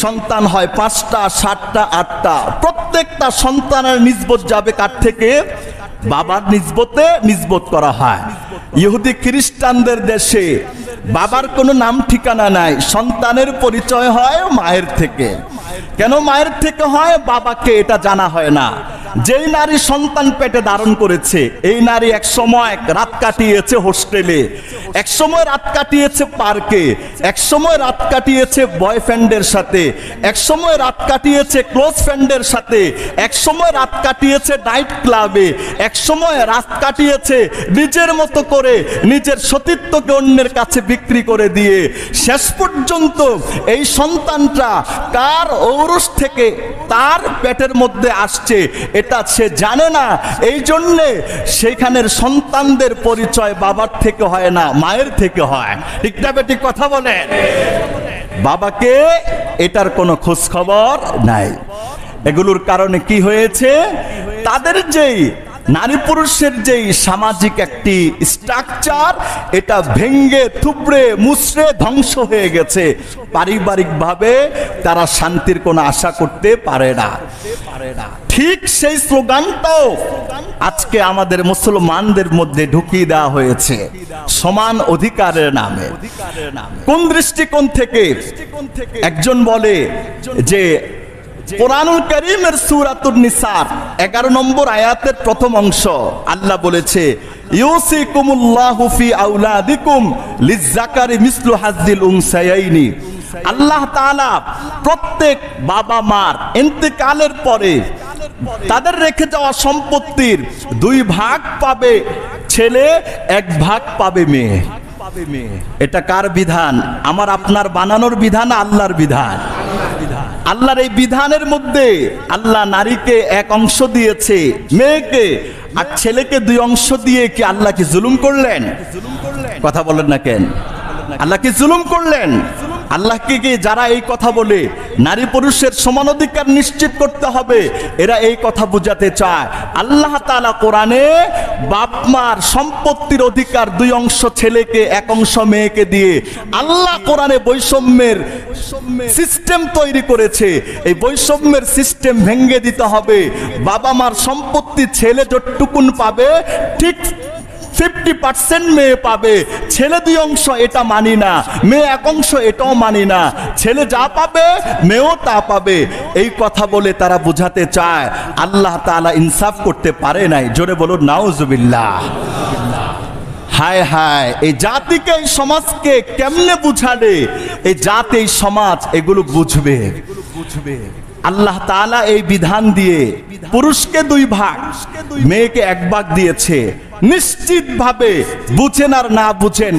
সন্তান হয় 5টা 7টা 8টা, প্রত্যেকটা সন্তানের নিসবত যাবে কার থেকে? বাবার নিসবত করা হয়। ইহুদি খ্রিস্টানদের দেশে বাবার কোনো নাম ঠিকানা নাই, সন্তানের পরিচয় হয় মায়ের থেকে। কেন মায়ের থেকে হয়? বাবাকে এটা জানা হয় না। যেই নারী সন্তান পেটে ধারণ করেছে, এই নারী এক সময় রাত কাটিয়েছে হোস্টেলে, এক সময় রাত কাটিয়েছে পার্কে, এক সময় রাত কাটিয়েছে বয়ফ্রেন্ডের সাথে, এক সময় রাত কাটিয়েছে ক্লোজ ফ্রেন্ডের সাথে, এক সময় রাত কাটিয়েছে নাইট ক্লাবে, এক সময় রাত কাটিয়েছে নিজের মতো করে নিজের সতীত্বকে অন্যের কাছে বিক্রি করে দিয়ে শেষ পর্যন্ত এই সন্তানটা কার ঔরস থেকে তার পেটের মধ্যে আসছে এটা সে জানে না। এই জন্যে সেখানের সন্তানদের পরিচয় বাবার থেকে হয় না, মায়ের থেকে হয়। ঠিক না বেটি? কথা বলেন। বাবাকে এটার কোনো খোঁজ খবর নাই। এগুলোর কারণে কি হয়েছে? তাদের যেই নারী পুরুষের যেই সামাজিক একটি স্ট্রাকচার, এটা ভেঙ্গে থুবড়ে মুচড়ে ধ্বংস হয়ে গেছে। পারিবারিকভাবে তারা শান্তির কোনো আশা করতে পারে না। ঠিক সেই স্লোগানটাও আজকে আমাদের মুসলমানদের মধ্যে ঢুকিয়ে দেওয়া হয়েছে সমান অধিকারের নামে। কোন দৃষ্টিকোণ থেকে? একজন বলে যে কোরআনুল কারীমের সূরাতুন নিসার 11 নম্বর আয়াতের প্রথম অংশ আল্লাহ বলেছে, ইউসিকুমুল্লাহু ফি আওলাদিকুম লিযযাকারি মিসলু হাজ্জিল উনসায়াইনি। আল্লাহ তাআলা প্রত্যেক বাবা মার ইন্তেকালের পরে তাদের রেখে যাওয়া সম্পত্তির 2 ভাগ পাবে ছেলে, 1 ভাগ পাবে মেয়ে। এটা কার বিধান? আমার আপনার বানানোর বিধান, আল্লাহর বিধান। আল্লাহর এই বিধানের মধ্যে আল্লাহ নারীকে 1 অংশ দিয়েছে, মেয়েকে আর ছেলেকে 2 অংশ দিয়ে কি আল্লাহ কি জুলুম করলেন? কথা বলেন না কেন? আল্লাহ কি জুলুম করলেন? আল্লাহকে কি যারা এই কথা বলে নারী পুরুষের সমান অধিকার নিশ্চিত করতে হবে, এরা এই কথা বুঝাতে চায় আল্লাহ তাআলা কোরআনে বাপ মার সম্পত্তির অধিকার 2 অংশ ছেলেকে, 1 অংশ মেয়েকে দিয়ে আল্লাহ কোরআনে বৈষম্যের সিস্টেম তৈরি করেছে। এই বৈষম্যের সিস্টেম ভেঙে দিতে হবে। বাবা মার সম্পত্তি ছেলে যতটুকুন পাবে ঠিক 50% মেয়ে পাবে। ছেলে 2 অংশ এটা মানি না, মেয়ে 1 অংশ এটাও মানি না। ছেলে যা পাবে মেয়েও তা পাবে। এই কথা বলে তারা বুঝাতে চায় আল্লাহ তাআলা ইনসাফ করতে পারে নাই। জোরে বলুন নাউজুবিল্লাহ। হায় হায়, এই জাতিকে এই সমাজকে কেমনে বুঝালে এই জাতি এই সমাজ এগুলো বুঝবে? আল্লাহ তাআলা এই বিধান দিয়ে পুরুষকে 2 ভাগ, মেয়েকে 1 ভাগ দিয়েছে। নিশ্চিত ভাবে বুঝেন আর না বুঝেন,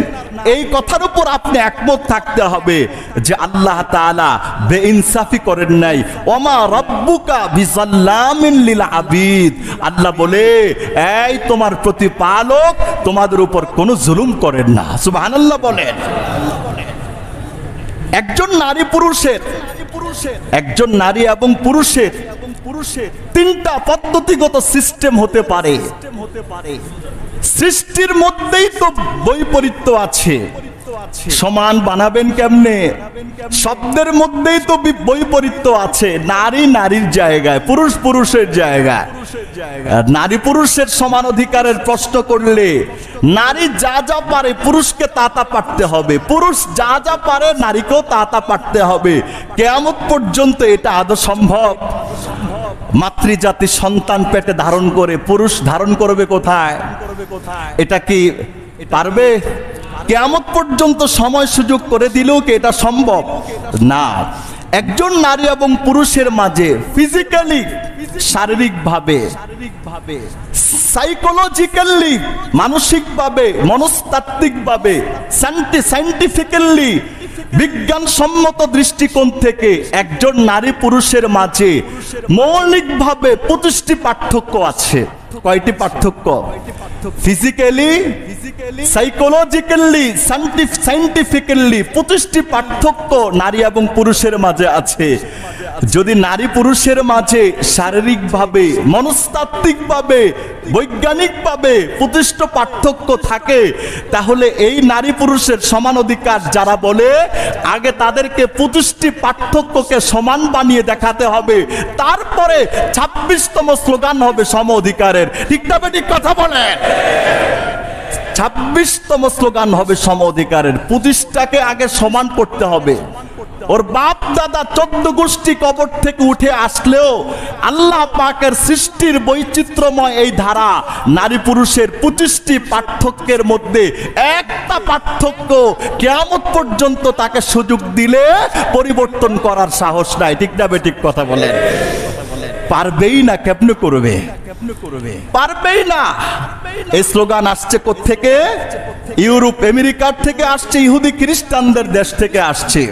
এই কথার উপর আপনি একমত থাকতে হবে যে আল্লাহ তাআলা বেইনসাফি করেন নাই। ওমা রাব্বুকা বিযাল্লামিন লিল আবিদ। আল্লাহ বলে, এই তোমার প্রতিপালক তোমাদের উপর কোনো জুলুম করেন না। সুবহানাল্লাহ বলেন। একজন নারী পুরুষের, একজন নারী এবং পুরুষের 3টা পদ্ধতিগত সিস্টেম হতে পারে। সৃষ্টির মধ্যেই তো বৈপরীত্য আছে। সমান বানাবেন কেমনে? শব্দের মধ্যেই তো বৈপরীত্য আছে। নারী নারীর জায়গায়, পুরুষ পুরুষের জায়গায়। নারী পুরুষের সমান অধিকারের প্রশ্ন করলে নারী যা যা পারে পুরুষকে তা তা পারতে হবে, পুরুষ যা যা পারে নারীকেও তা তা পারতে হবে। কিয়ামত পর্যন্ত এটা আদৌ সম্ভব? মাতৃজাতি সন্তান পেটে ধারণ করে পুরুষ ধারণ করবে কোথায়? এটা কি পারবে? কিয়ামত পর্যন্ত সময় সুযোগ করে দিলেও কি এটা সম্ভব? না। একজন নারী এবং পুরুষের মাঝে ফিজিক্যালি, শারীরিকভাবে, সাইকোলজিক্যালি, মানসিকভাবে, মনস্তাত্ত্বিকভাবে, সায়েন্টিফিক্যালি, বিজ্ঞানসম্মত দৃষ্টিকোণ থেকে একজন নারী পুরুষের মাঝে মৌলিকভাবে 25টি পার্থক্য আছে। কয়টি পার্থক্য? ফিজিক্যালি, সাইকোলজিক্যালি, সায়েন্টিফিক্যালি 25টি পার্থক্য নারী এবং পুরুষের মাঝে আছে। যদি নারী পুরুষের মাঝে শারীরিকভাবে, মনস্তাত্ত্বিকভাবে, বৈজ্ঞানিকভাবে প্রতিষ্ঠিত পার্থক্য থাকে, তাহলে এই নারী পুরুষের সমান অধিকার যারা বলে, আগে তাদেরকে প্রতিষ্ঠিত পার্থক্যকে সমান বানিয়ে দেখাতে হবে, তারপরে 26তম স্লোগান হবে সম অধিকারের। ঠিক না বেঠিক কথা বলে? 26তম স্লোগান হবে সম অধিকারের। প্রতিষ্ঠাকে আগে সমান করতে হবে। ওর বাপ দাদা 14 গোষ্ঠী কবর থেকে উঠে আসলেও আল্লাহ পাকের সৃষ্টির বৈচিত্র্যময় এই ধারা নারী পুরুষের 25টি পার্থক্যের মধ্যে একটা পার্থক্য কিয়ামত পর্যন্ত তাকে সুযোগ দিলে পরিবর্তন করার সাহস নাই। ঠিক না বেঠিক কথা বলেন? পারবেই না। কেমনে করবে? পারবেই না। এই স্লোগান আসছে কোত্থেকে? ইউরোপ আমেরিকার থেকে আসছে, ইহুদি খ্রিস্টানদের দেশ থেকে আসছে।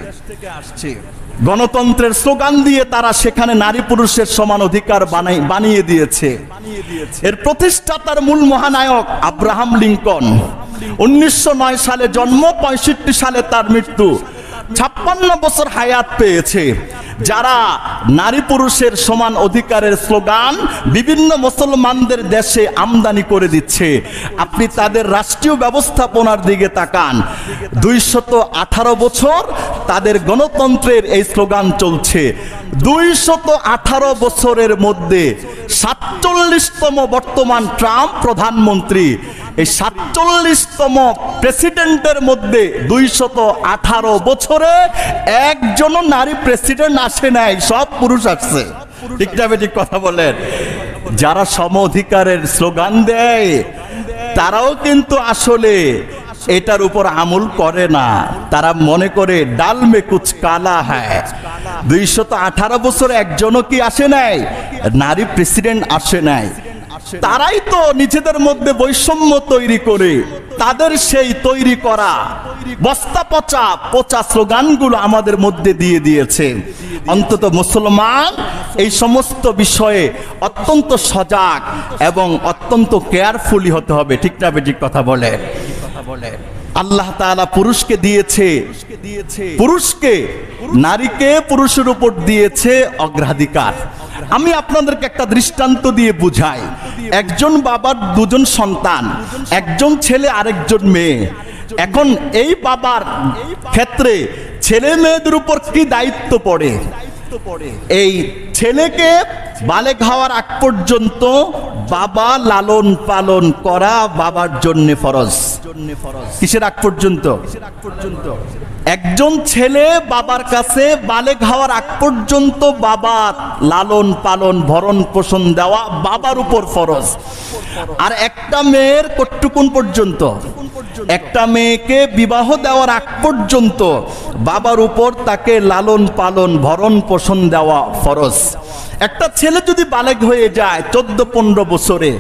গণতন্ত্রের স্লোগান দিয়ে তারা সেখানে নারী পুরুষের সমান অধিকার বানিয়ে দিয়েছে। এর প্রতিষ্ঠাতার মূল মহানায়ক আব্রাহাম লিঙ্কন। 1909 সালে জন্ম, 65 সালে তার মৃত্যু। 56 বছর হায়াত পেয়েছে। যারা নারী পুরুষের সমান অধিকারের স্লোগান বিভিন্ন মুসলমানদের দেশে আমদানি করে দিচ্ছে, আপনি তাদের রাষ্ট্রীয় ব্যবস্থাপনার দিকে তাকান। 218 বছর তাদের গণতন্ত্রের এই স্লোগান চলছে। 218 বছরের মধ্যে 47তম বর্তমান ট্রাম্প প্রধানমন্ত্রী। এই 47তম প্রেসিডেন্টের মধ্যে 218 বছরে একজনও নারী প্রেসিডেন্ট আসে নাই, সব পুরুষ আসছে। ঠিক না বেঠিক কথা বলেন? যারা সম অধিকারের স্লোগান দেয় তারাও কিন্তু আসলে এটার উপর আমল করে না। তারা মনে করে ডাল মে কুছ কালা হ্যায়। 218 বছর একজনও কি আসে নাই? নারী প্রেসিডেন্ট আসে নাই। তারাই তো নিজেদের মধ্যে বৈষম্য তৈরি করে তাদের সেই তৈরি করা বস্তা পচা স্লোগানগুলো আমাদের মধ্যে দিয়ে দিয়েছে। অন্তত মুসলমান এই সমস্ত বিষয়ে অত্যন্ত সজাগ এবং অত্যন্ত কেয়ারফুলি হতে হবে। ঠিক না বেঠিক কথা বলে? আল্লাহ তাআলা পুরুষকে দিয়েছে, নারীকে পুরুষের উপর দিয়েছে অগ্রাধিকার। আমি আপনাদেরকে একটা দৃষ্টান্ত দিয়ে বুঝাই। একজন বাবার দুজন সন্তান, একজন ছেলে আরেকজন মেয়ে। এখন এই বাবার ক্ষেত্রে ছেলে মেয়েদের উপর কি দায়িত্ব পড়ে? এই ছেলেকে বালেগ হওয়ার আগ পর্যন্ত বাবা লালন পালন করা বাবার জন্য ফরজ। কিসের আগ পর্যন্ত? একজন ছেলে বাবার কাছে বালেগ হওয়ার আগ পর্যন্ত বাবা লালন পালন ভরণ পোষণ দেওয়া বাবার উপর ফরজ। আর একটা মেয়ের কতটুকুন পর্যন্ত? একটা মেয়েকে বিবাহ দেওয়ার আগ পর্যন্ত বাবার উপর তাকে লালন পালন ভরণ পোষণ দেওয়া ফরজ। একটা ছেলে যদি বালেগ হয়ে যায় 14-15 বছরে,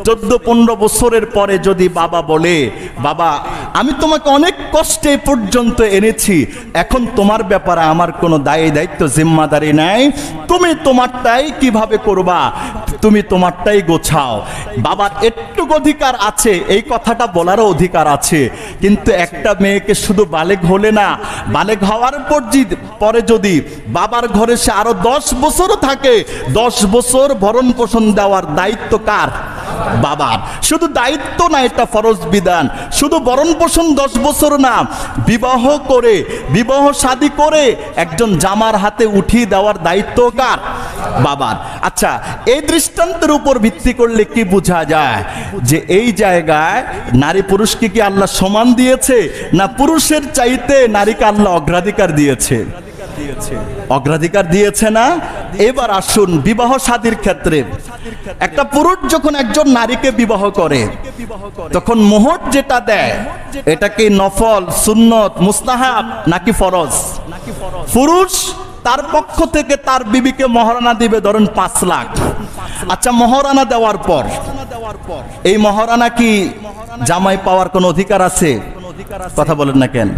14-15 বছরের পরে যদি বাবা বলে, বাবা আমি তোমাকে অনেক কষ্টে পর্যন্ত এনেছি, এখন তোমার ব্যাপারে আমার কোনো দায়িত্ব জিম্মাদারি নাই, তুমি তোমারটাই কিভাবে করবা, তুমি তোমারটাই গোছাও। বাবার একটু অধিকার আছে, এই কথাটা বলারও অধিকার আছে। কিন্তু একটা মেয়েকে শুধু বালেগ হলে না, বালেগ হওয়ার পরে যদি বাবার ঘরে সে আরো 10 বছরও থাকে, 10 বছর ভরণ পোষণ দেওয়ার দায়িত্ব কার? বাবার। শুধু দায়িত্ব না, এটা ফরজ বিধান। শুধু ভরণ পোষণ 10 বছর না, বিবাহ করে, বিবাহ শাদী করে একজন জামার হাতে উঠিয়ে দেওয়ার দায়িত্ব কার? বাবার। আচ্ছা, এই দৃষ্টান্তের উপর ভিত্তি করলে কি বোঝা যায় যে এই জায়গায় নারী পুরুষকে কি আল্লাহ সমান দিয়েছে, না পুরুষের চাইতে নারীকে আল্লাহ অগ্রাধিকার দিয়েছে? অগ্রাধিকার দিয়েছে না? এবার আসুন বিবাহ শাদীর ক্ষেত্রে। একটা পুরুষ যখন একজন নারীকে বিবাহ করে তখন মোহর যেটা দেয়, এটা কি নফল, সুন্নত, মুস্তাহাব নাকি ফরজ? পুরুষ তার পক্ষ থেকে তার বিবিকে মহারানা দিবে, ধরেন 5 লাখ। আচ্ছা, মহারানা দেওয়ার পর এই মহারানা কি জামাই পাওয়ার কোনো অধিকার আছে? কথা বলেন না কেন?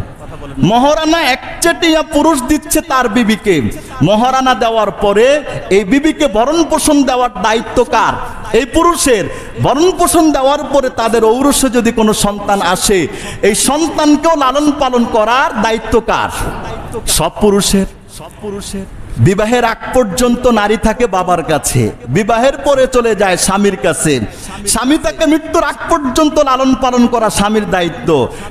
মহারানা একচেটিয়া পুরুষ দিচ্ছে তার বিবিকে। মহারানা দেওয়ার পরে এই বিবিকে ভরণ পোষণ দেওয়ার দায়িত্ব কার? এই পুরুষের। ভরণ পোষণ দেওয়ার পরে তাদের ঔরসে যদি কোনো সন্তান আসে, এই সন্তানকেও লালন পালন করার দায়িত্ব কার? সব পুরুষের। বিবাহের আগ পর্যন্ত নারী থাকে বাবার কাছে, বিবাহের পরে চলে যায় স্বামীর কাছে। স্বামী তাকে মৃত্যুর আগ পর্যন্ত লালন পালন করা স্বামীর দায়িত্ব।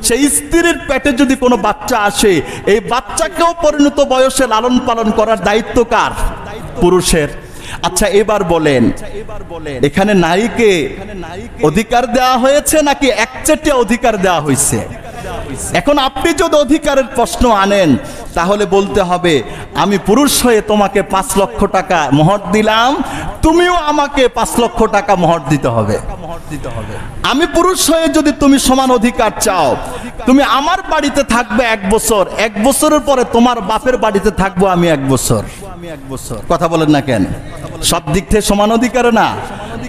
সেই স্ত্রীর পেটে যদি কোনো বাচ্চা আসে, এই বাচ্চাকেও পরিণত বয়সে লালন পালন করার দায়িত্ব কার? পুরুষের। আচ্ছা এবার বলেন, এখানে নারীকে অধিকার দেওয়া হয়েছে নাকি একচেটিয়া অধিকার দেওয়া হয়েছে? এখন আপনি যদি অধিকারের প্রশ্ন আনেন, তাহলে বলতে হবে আমি পুরুষ হয়ে তোমাকে 5 লক্ষ টাকা মোহর দিলাম, তুমিও আমাকে 5 লক্ষ টাকা মোহর দিতে হবে। আমি পুরুষ হয়ে যদি তুমি সমান অধিকার চাও, তুমি আমার বাড়িতে থাকবে 1 বছর, 1 বছরের পরে তোমার বাপের বাড়িতে থাকবো আমি 1 বছর। কথা বলেন না কেন? সব দিক থেকে সমান অধিকার না?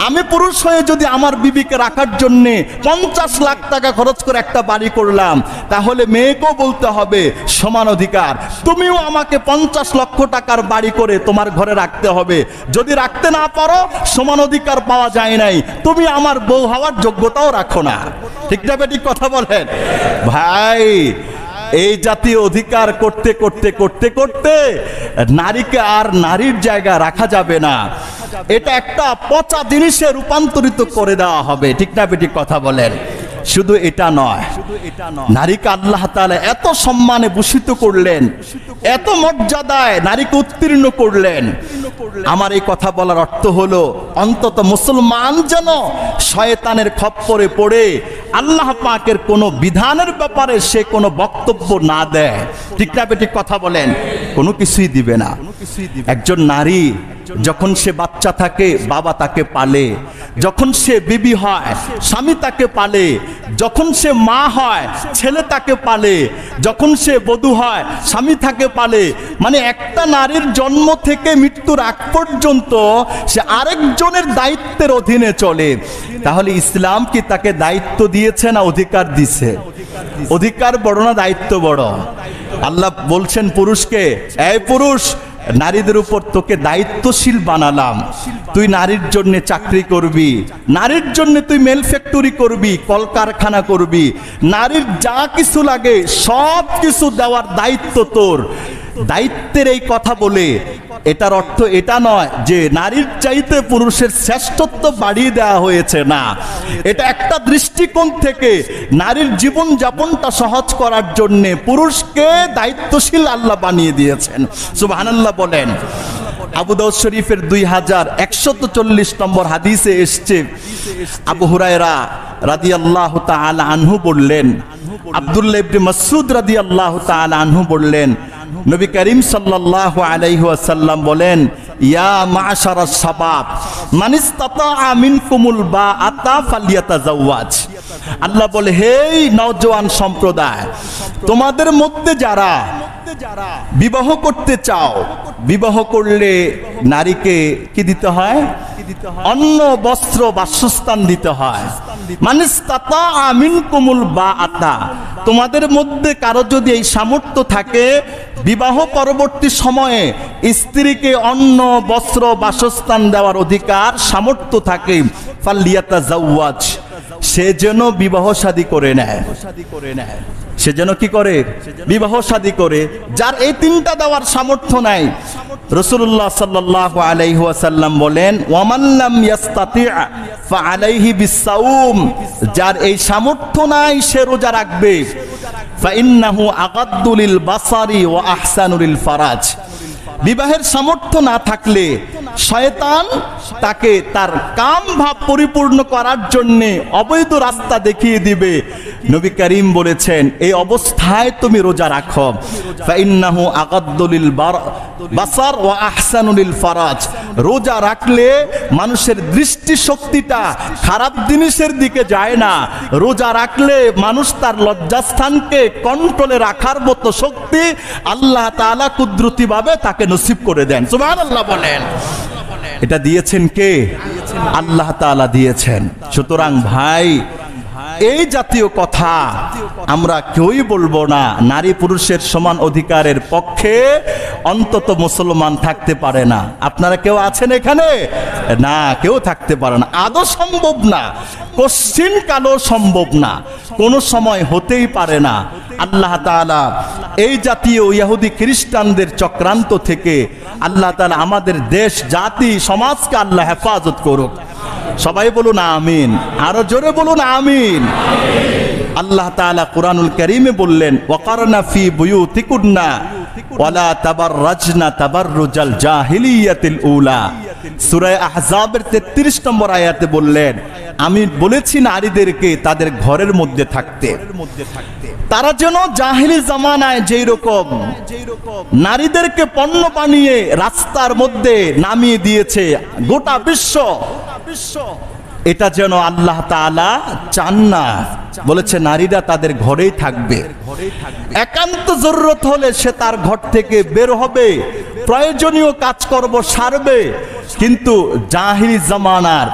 আমি পুরুষ হয়ে যদি আমার বিবিকে রাখার জন্য 50 লাখ টাকা খরচ করে একটা বাড়ি করলাম, তাহলে মেয়েকেও বলতে হবে সমান অধিকার, তুমিও আমাকে 50 লক্ষ টাকার বাড়ি করে তোমার ঘরে রাখতে হবে। যদি রাখতে না পারো, সমান অধিকার পাওয়া যায় নাই, তুমি আমার বউ হওয়ার যোগ্যতাও রাখো না। ঠিক না বেঠিক কথা বলেন ভাই? এই জাতীয় অধিকার করতে করতে করতে করতে নারীকে আর নারীর জায়গা রাখা যাবে না। এটা একটা পচা জিনিসে রূপান্তরিত করে দেওয়া হবে। ঠিক না বেঠিক কথা বলেন? শুধু এটা নয়, নারীকে আল্লাহ তাআলা এত সম্মানে ভূষিত করলেন, এত মর্যাদায় নারীকে উত্তীর্ণ করলেন। আমার এই কথা বলার অর্থ হলো, অন্তত মুসলমান যেন শয়তানের খপ্পরে পড়ে আল্লাহ পাকের কোনো বিধানের ব্যাপারে সে কোনো বক্তব্য না দেয়। ঠিক না বেঠিক কথা বলেন? কোনো কিছুই দিবে না। একজন নারী যখন সে বাচ্চা থাকে, বাবা তাকে পালে। যখন সে বিবি হয়, স্বামী তাকে পালে। যখন সে মা হয়, ছেলে তাকে পালে। যখন সে বধূ হয়, স্বামী তাকে পালে। মানে একটা নারীর জন্ম থেকে মৃত্যুর আগ পর্যন্ত সে আরেকজনের দায়িত্বের অধীনে চলে। তাহলে ইসলাম কি তাকে দায়িত্ব দিয়েছে না অধিকার দিছে? অধিকার বড় না দায়িত্ব বড়? আল্লাহ বলছেন পুরুষকে, এই পুরুষ, নারীদের উপর তোকে দায়িত্বশীল বানালাম। তুই নারীর জন্য চাকরি করবি, নারীর জন্য তুই মেল ফ্যাক্টরি করবি, কলকারখানা করবি, নারীর যা কিছু লাগে সব কিছু দেওয়ার দায়িত্ব তোর। দায়িত্বের এই কথা বলে এটার অর্থ এটা নয় যে নারীর চাইতে পুরুষের শ্রেষ্ঠত্ব বাড়িয়ে দেওয়া হয়েছে, না। এটা একটা দৃষ্টিকোণ থেকে নারীর জীবন যাপনটা সহজ করার জন্য পুরুষকে দায়িত্বশীল আল্লাহ বানিয়ে দিয়েছেন। সুবহানাল্লাহ বলেন। আবু দাউদ শরীফের 2140 নম্বর হাদিসে এসছে, আবু হুরায়রা রাদিয়াল্লাহু তাআলা আনহু বললেন, আব্দুল্লাহ ইবনে মাসউদ রাদিয়াল্লাহু তাআলা আনহু বললেন, নবী করিম সাল্লাল্লাহু আলাইহি ওয়াসাল্লাম বলেন, ইয়া মা'শারাস শাবাব মান ইসতাতাআ মিনকুমুল বাআতা ফালইয়াতাজাওয়াজ। আল্লাহ বলে, হে নওজোয়ান সম্প্রদায়, তোমাদের মধ্যে যারা বিবাহ করতে চাও, বিবাহ করলে নারীকে কি দিতে হয়? অন্ন, বস্ত্র, বাসস্থান দিতে হয়। মানে ইসতাতাআ মিনকুমুল বাআতা, তোমাদের মধ্যে কারো যদি এই সামর্থ্য থাকে, বিবাহ পরবর্তী সময়ে স্ত্রীকে অন্ন, বস্ত্র, বাসস্থান দেওয়ার অধিকার, সামর্থ্য থাকে, ফালইয়াতাজাওয়াজ, সে যেন বিবাহ শাদী করে নেয়। সে যেন কি করে? বিবাহ শাদী করে। যার এই তিনটা দেওয়ার সামর্থ্য নাই, রাসূলুল্লাহ সাল্লাল্লাহু আলাইহি ওয়াসাল্লাম বলেন, ওয়ামান লাম ইয়াস্তাতি' ফাআলাইহি বিসসাওম, যার এই সামর্থ্য নাই সে রোজা রাখবে। ফাইন্নাহু আগাদ্দু লিল বাসারি ওয়া আহসানু লিল ফারাজ। বিবাহের সামর্থ্য না থাকলে শয়তান তাকে তার কাম ভাব পরিপূর্ণ করার জন্য অবৈধ রাস্তা দেখিয়ে দিবে। নবী করিম বলেছেন, এই অবস্থায় তুমি রোজা রাখো। ফাইন্নাহু আগাদ্দু লিল বাসার ওয়া আহসানু লিল ফারাজ। রোজা রাখলে মানুষের দৃষ্টি শক্তিটা খারাপ জিনিসের দিকে যায় না। রোজা রাখলে মানুষ তার লজ্জাস্থানকে কন্ট্রোলে রাখার মতো শক্তি আল্লাহ তাআলা কুদরতিভাবে তাকে নসিব করে দেন। সুবহানাল্লাহ বলেন। এটা দিয়েছেন কে? আল্লাহ তাআলা দিয়েছেন। সুতরাং ভাই, এই জাতীয় কথা আমরা কেউই বলবো না। নারী পুরুষের সমান অধিকারের পক্ষে অন্তত মুসলমান থাকতে পারে না। আপনারা কেউ আছেন এখানে? না, কেউ থাকতে পারে না, আদৌ সম্ভব না, কোশ্চিন কালো সম্ভব না, কোন সময় হতেই পারে না। আল্লাহ তাআলা এই জাতীয় ইহুদি খ্রিস্টানদের চক্রান্ত থেকে আল্লাহ তাআলা আমাদের দেশ, জাতি, সমাজকে আল্লাহ হেফাজত করুক। সবাই বলুন আমিন, আরো জোরে বলুন আমিন। আল্লাহ তাআলা কুরআনুল কারীমে বললেন, ওয়াকারনা ফি বুয়ুতিকুন্না ওয়ালা তাবাররাজনা তাবাররুজাল জাহিলিয়াতিল উলা। সূরা আহজাবের 33 নম্বর আয়াতে বললেন, আমি বলেছি নারীদেরকে তাদের ঘরের মধ্যে থাকতে। তারা যেন জাহিলি জামানায় যেই রকম নারীদেরকে পণ্য বানিয়ে রাস্তার মধ্যে নামিয়ে দিয়েছে গোটা বিশ্ব, এটা যেন আল্লাহ তাআলা চান না। বলেছে নারীরা তাদের ঘরেই থাকবে, একান্ত জরুরত হলে সে তার ঘর থেকে বের হবে, প্রয়োজনীয় কাজকর্ম সারবে। কিন্তু জাহিলি জামানার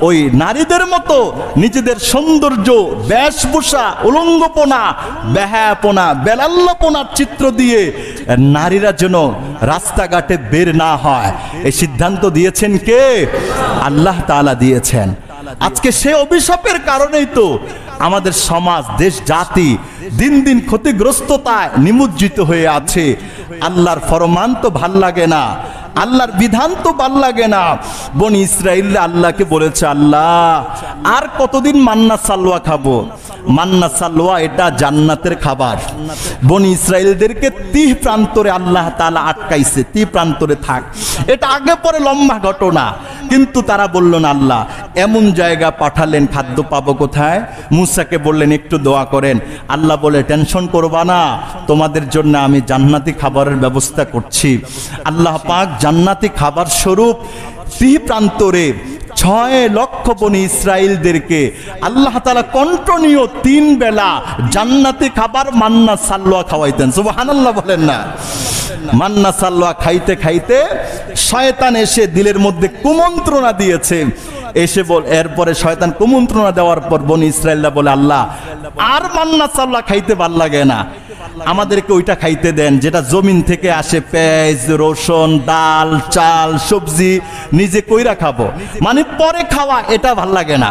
ওই নারীদের মতো নিজেদের সৌন্দর্য, বেশভূষা, উলঙ্গপনা, বেহায়াপনা, বেলাল্লাপনার চিত্র দিয়ে নারীরা যেন রাস্তাঘাটে বের না হয়, এই সিদ্ধান্ত দিয়েছেন কে? আল্লাহ তাআলা দিয়েছেন। আজকে সে অভিশাপের কারণেই তো আমাদের সমাজ, দেশ, জাতি দিন দিন ক্ষতিগ্রস্ততায় নিমজ্জিত হয়ে আছে। আল্লাহর ফরমান তো ভাল লাগে না, আল্লাহর বিধান তো ভাল লাগে না। বনি ইসরাইলরা আল্লাহকে বলেছে, আল্লাহ আর কতদিন মান্না সালওয়া খাবো? মান্না সালওয়া এটা জান্নাতের খাবার। বনি ইসরাইলদেরকে 30 প্রান্তরে আল্লাহ তাআলা আটকাইছে, 30 প্রান্তরে থাক। এটা আগে পরে লম্বা ঘটনা, কিন্তু তারা বলল না। আল্লাহ এমন জায়গা পাঠালেন, খাদ্য পাবো কোথায়? মুসাকে বললেন একটু দোয়া করেন। আল্লাহ বলে, টেনশন করবা না, তোমাদের জন্য আমি জান্নাতি খাবারের ব্যবস্থা করছি। আল্লাহ পাক জান্নাতি খাবার স্বরূপ 30 প্রান্তরে 6 লক্ষ বনি ইসরাইলদেরকে আল্লাহ তাআলা কন্টিনিউ 3 বেলা জান্নাতি খাবার মান্না সালওয়া খাওয়াইতেন। সুবহানাল্লাহ বলেন না? মান্না সালওয়া খাইতে খাইতে শয়তান এসে দিলের মধ্যে কুমন্ত্রণা দিয়েছে। এসে এরপরে শয়তান কুমন্ত্রণা দেওয়ার পর বনি ইসরাইলরা বলে, আল্লাহ আর মান্না সালওয়া খাইতে ভাল লাগে না, আমাদেরকে ওইটা খাইতে দেন যেটা জমিন থেকে আসে, পেঁয়াজ, রসুন, ডাল, চাল, সবজি, নিজে কইরা খাবো। মানে পরে খাওয়া এটা ভাল লাগে না,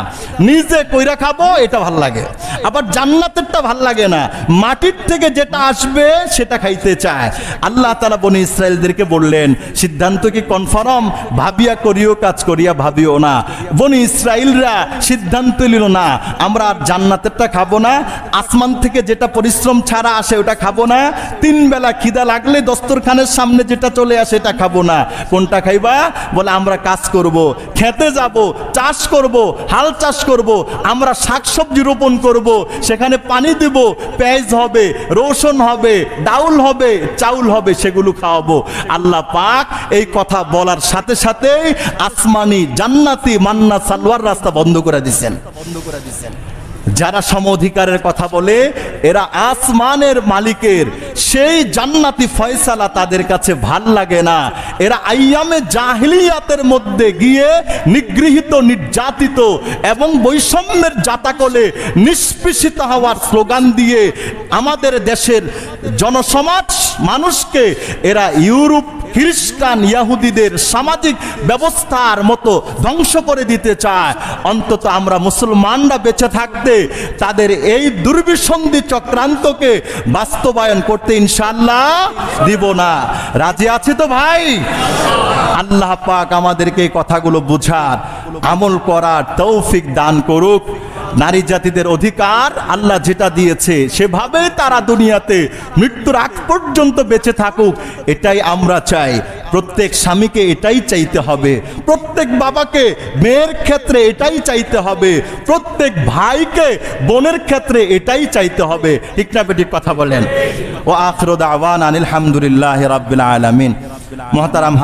নিজে কইরা খাবো এটা ভাল লাগে। আবার জান্নাতেরটা ভাল লাগে না, মাটির থেকে যেটা আসবে সেটা খাইতে চায়। আল্লাহ তাআলা বনি ইসরাইলদেরকে বললেন, সিদ্ধান্ত কি কনফার্ম? ভাবিয়া করিও, কাজ করিয়া ভাবিও না। বনি ইসরাইলরা সিদ্ধান্ত নিল, না আমরা আর জান্নাতেরটা খাবো না, আসমান থেকে যেটা পরিশ্রম ছাড়া আসে ওটা খাবো না, 3 বেলা খিদা লাগলে দস্তরখানের সামনে যেটা চলে আসে এটা খাবো না। কোনটা খাইবা? বলে আমরা কাজ করব, খেতে যাব, চাষ করব, হাল চাষ করব, আমরা শাকসবজি রোপণ করব, সেখানে পানি দেব, পেঁয়াজ হবে, রসুন হবে, ডাউল হবে, চাউল হবে, সেগুলো খাওয়াবো। আল্লাহ পাক এই কথা বলার সাথে সাথেই আসমানি জান্নাতি মান্না সালওয়ার রাস্তা বন্ধ করে দিয়েছেন। যারা সম অধিকারের কথা বলে এরা আসমানের মালিকের সেই জান্নাতি ফয়সালা তাদের কাছে ভাল লাগে না। এরা আইয়ামে জাহিলিয়াতের মধ্যে গিয়ে নিগৃহীত, নির্যাতিত এবং বৈষম্যের জাতাকলে নিষ্পেষিত হওয়ার স্লোগান দিয়ে আমাদের দেশের জনসমাজ মানুষকে এরা ইউরোপ খ্রিস্টান ইহুদিদের সামাজিক ব্যবস্থার মতো ধ্বংস করে দিতে চায়। অন্তত আমরা মুসলমানরা বেঁচে থাকতে তাদের এই দুর্বিসন্ধি চক্রান্তকে বাস্তবায়ন করতে ইনশাআল্লাহ দিব না। রাজি আছে তো ভাই? আল্লাহ পাক আমাদেরকে এই কথাগুলো বুঝার, আমল করার তৌফিক দান করুক। নারী জাতিদের অধিকার আল্লাহ যেটা দিয়েছে সেভাবে তারা দুনিয়াতে মৃত্যুর আগ পর্যন্ত বেঁচে থাকুক, এটাই আমরা চাই। প্রত্যেক স্বামীকে এটাই চাইতে হবে, প্রত্যেক বাবাকে মেয়ের ক্ষেত্রে এটাই চাইতে হবে, প্রত্যেক ভাইকে বোনের ক্ষেত্রে এটাই চাইতে হবে। ঠিক না বেঠিক কথা বলেন? ও আখিরু দাওয়ানা আলহামদুলিল্লাহি রাব্বিল আলামিন। মুহতারাম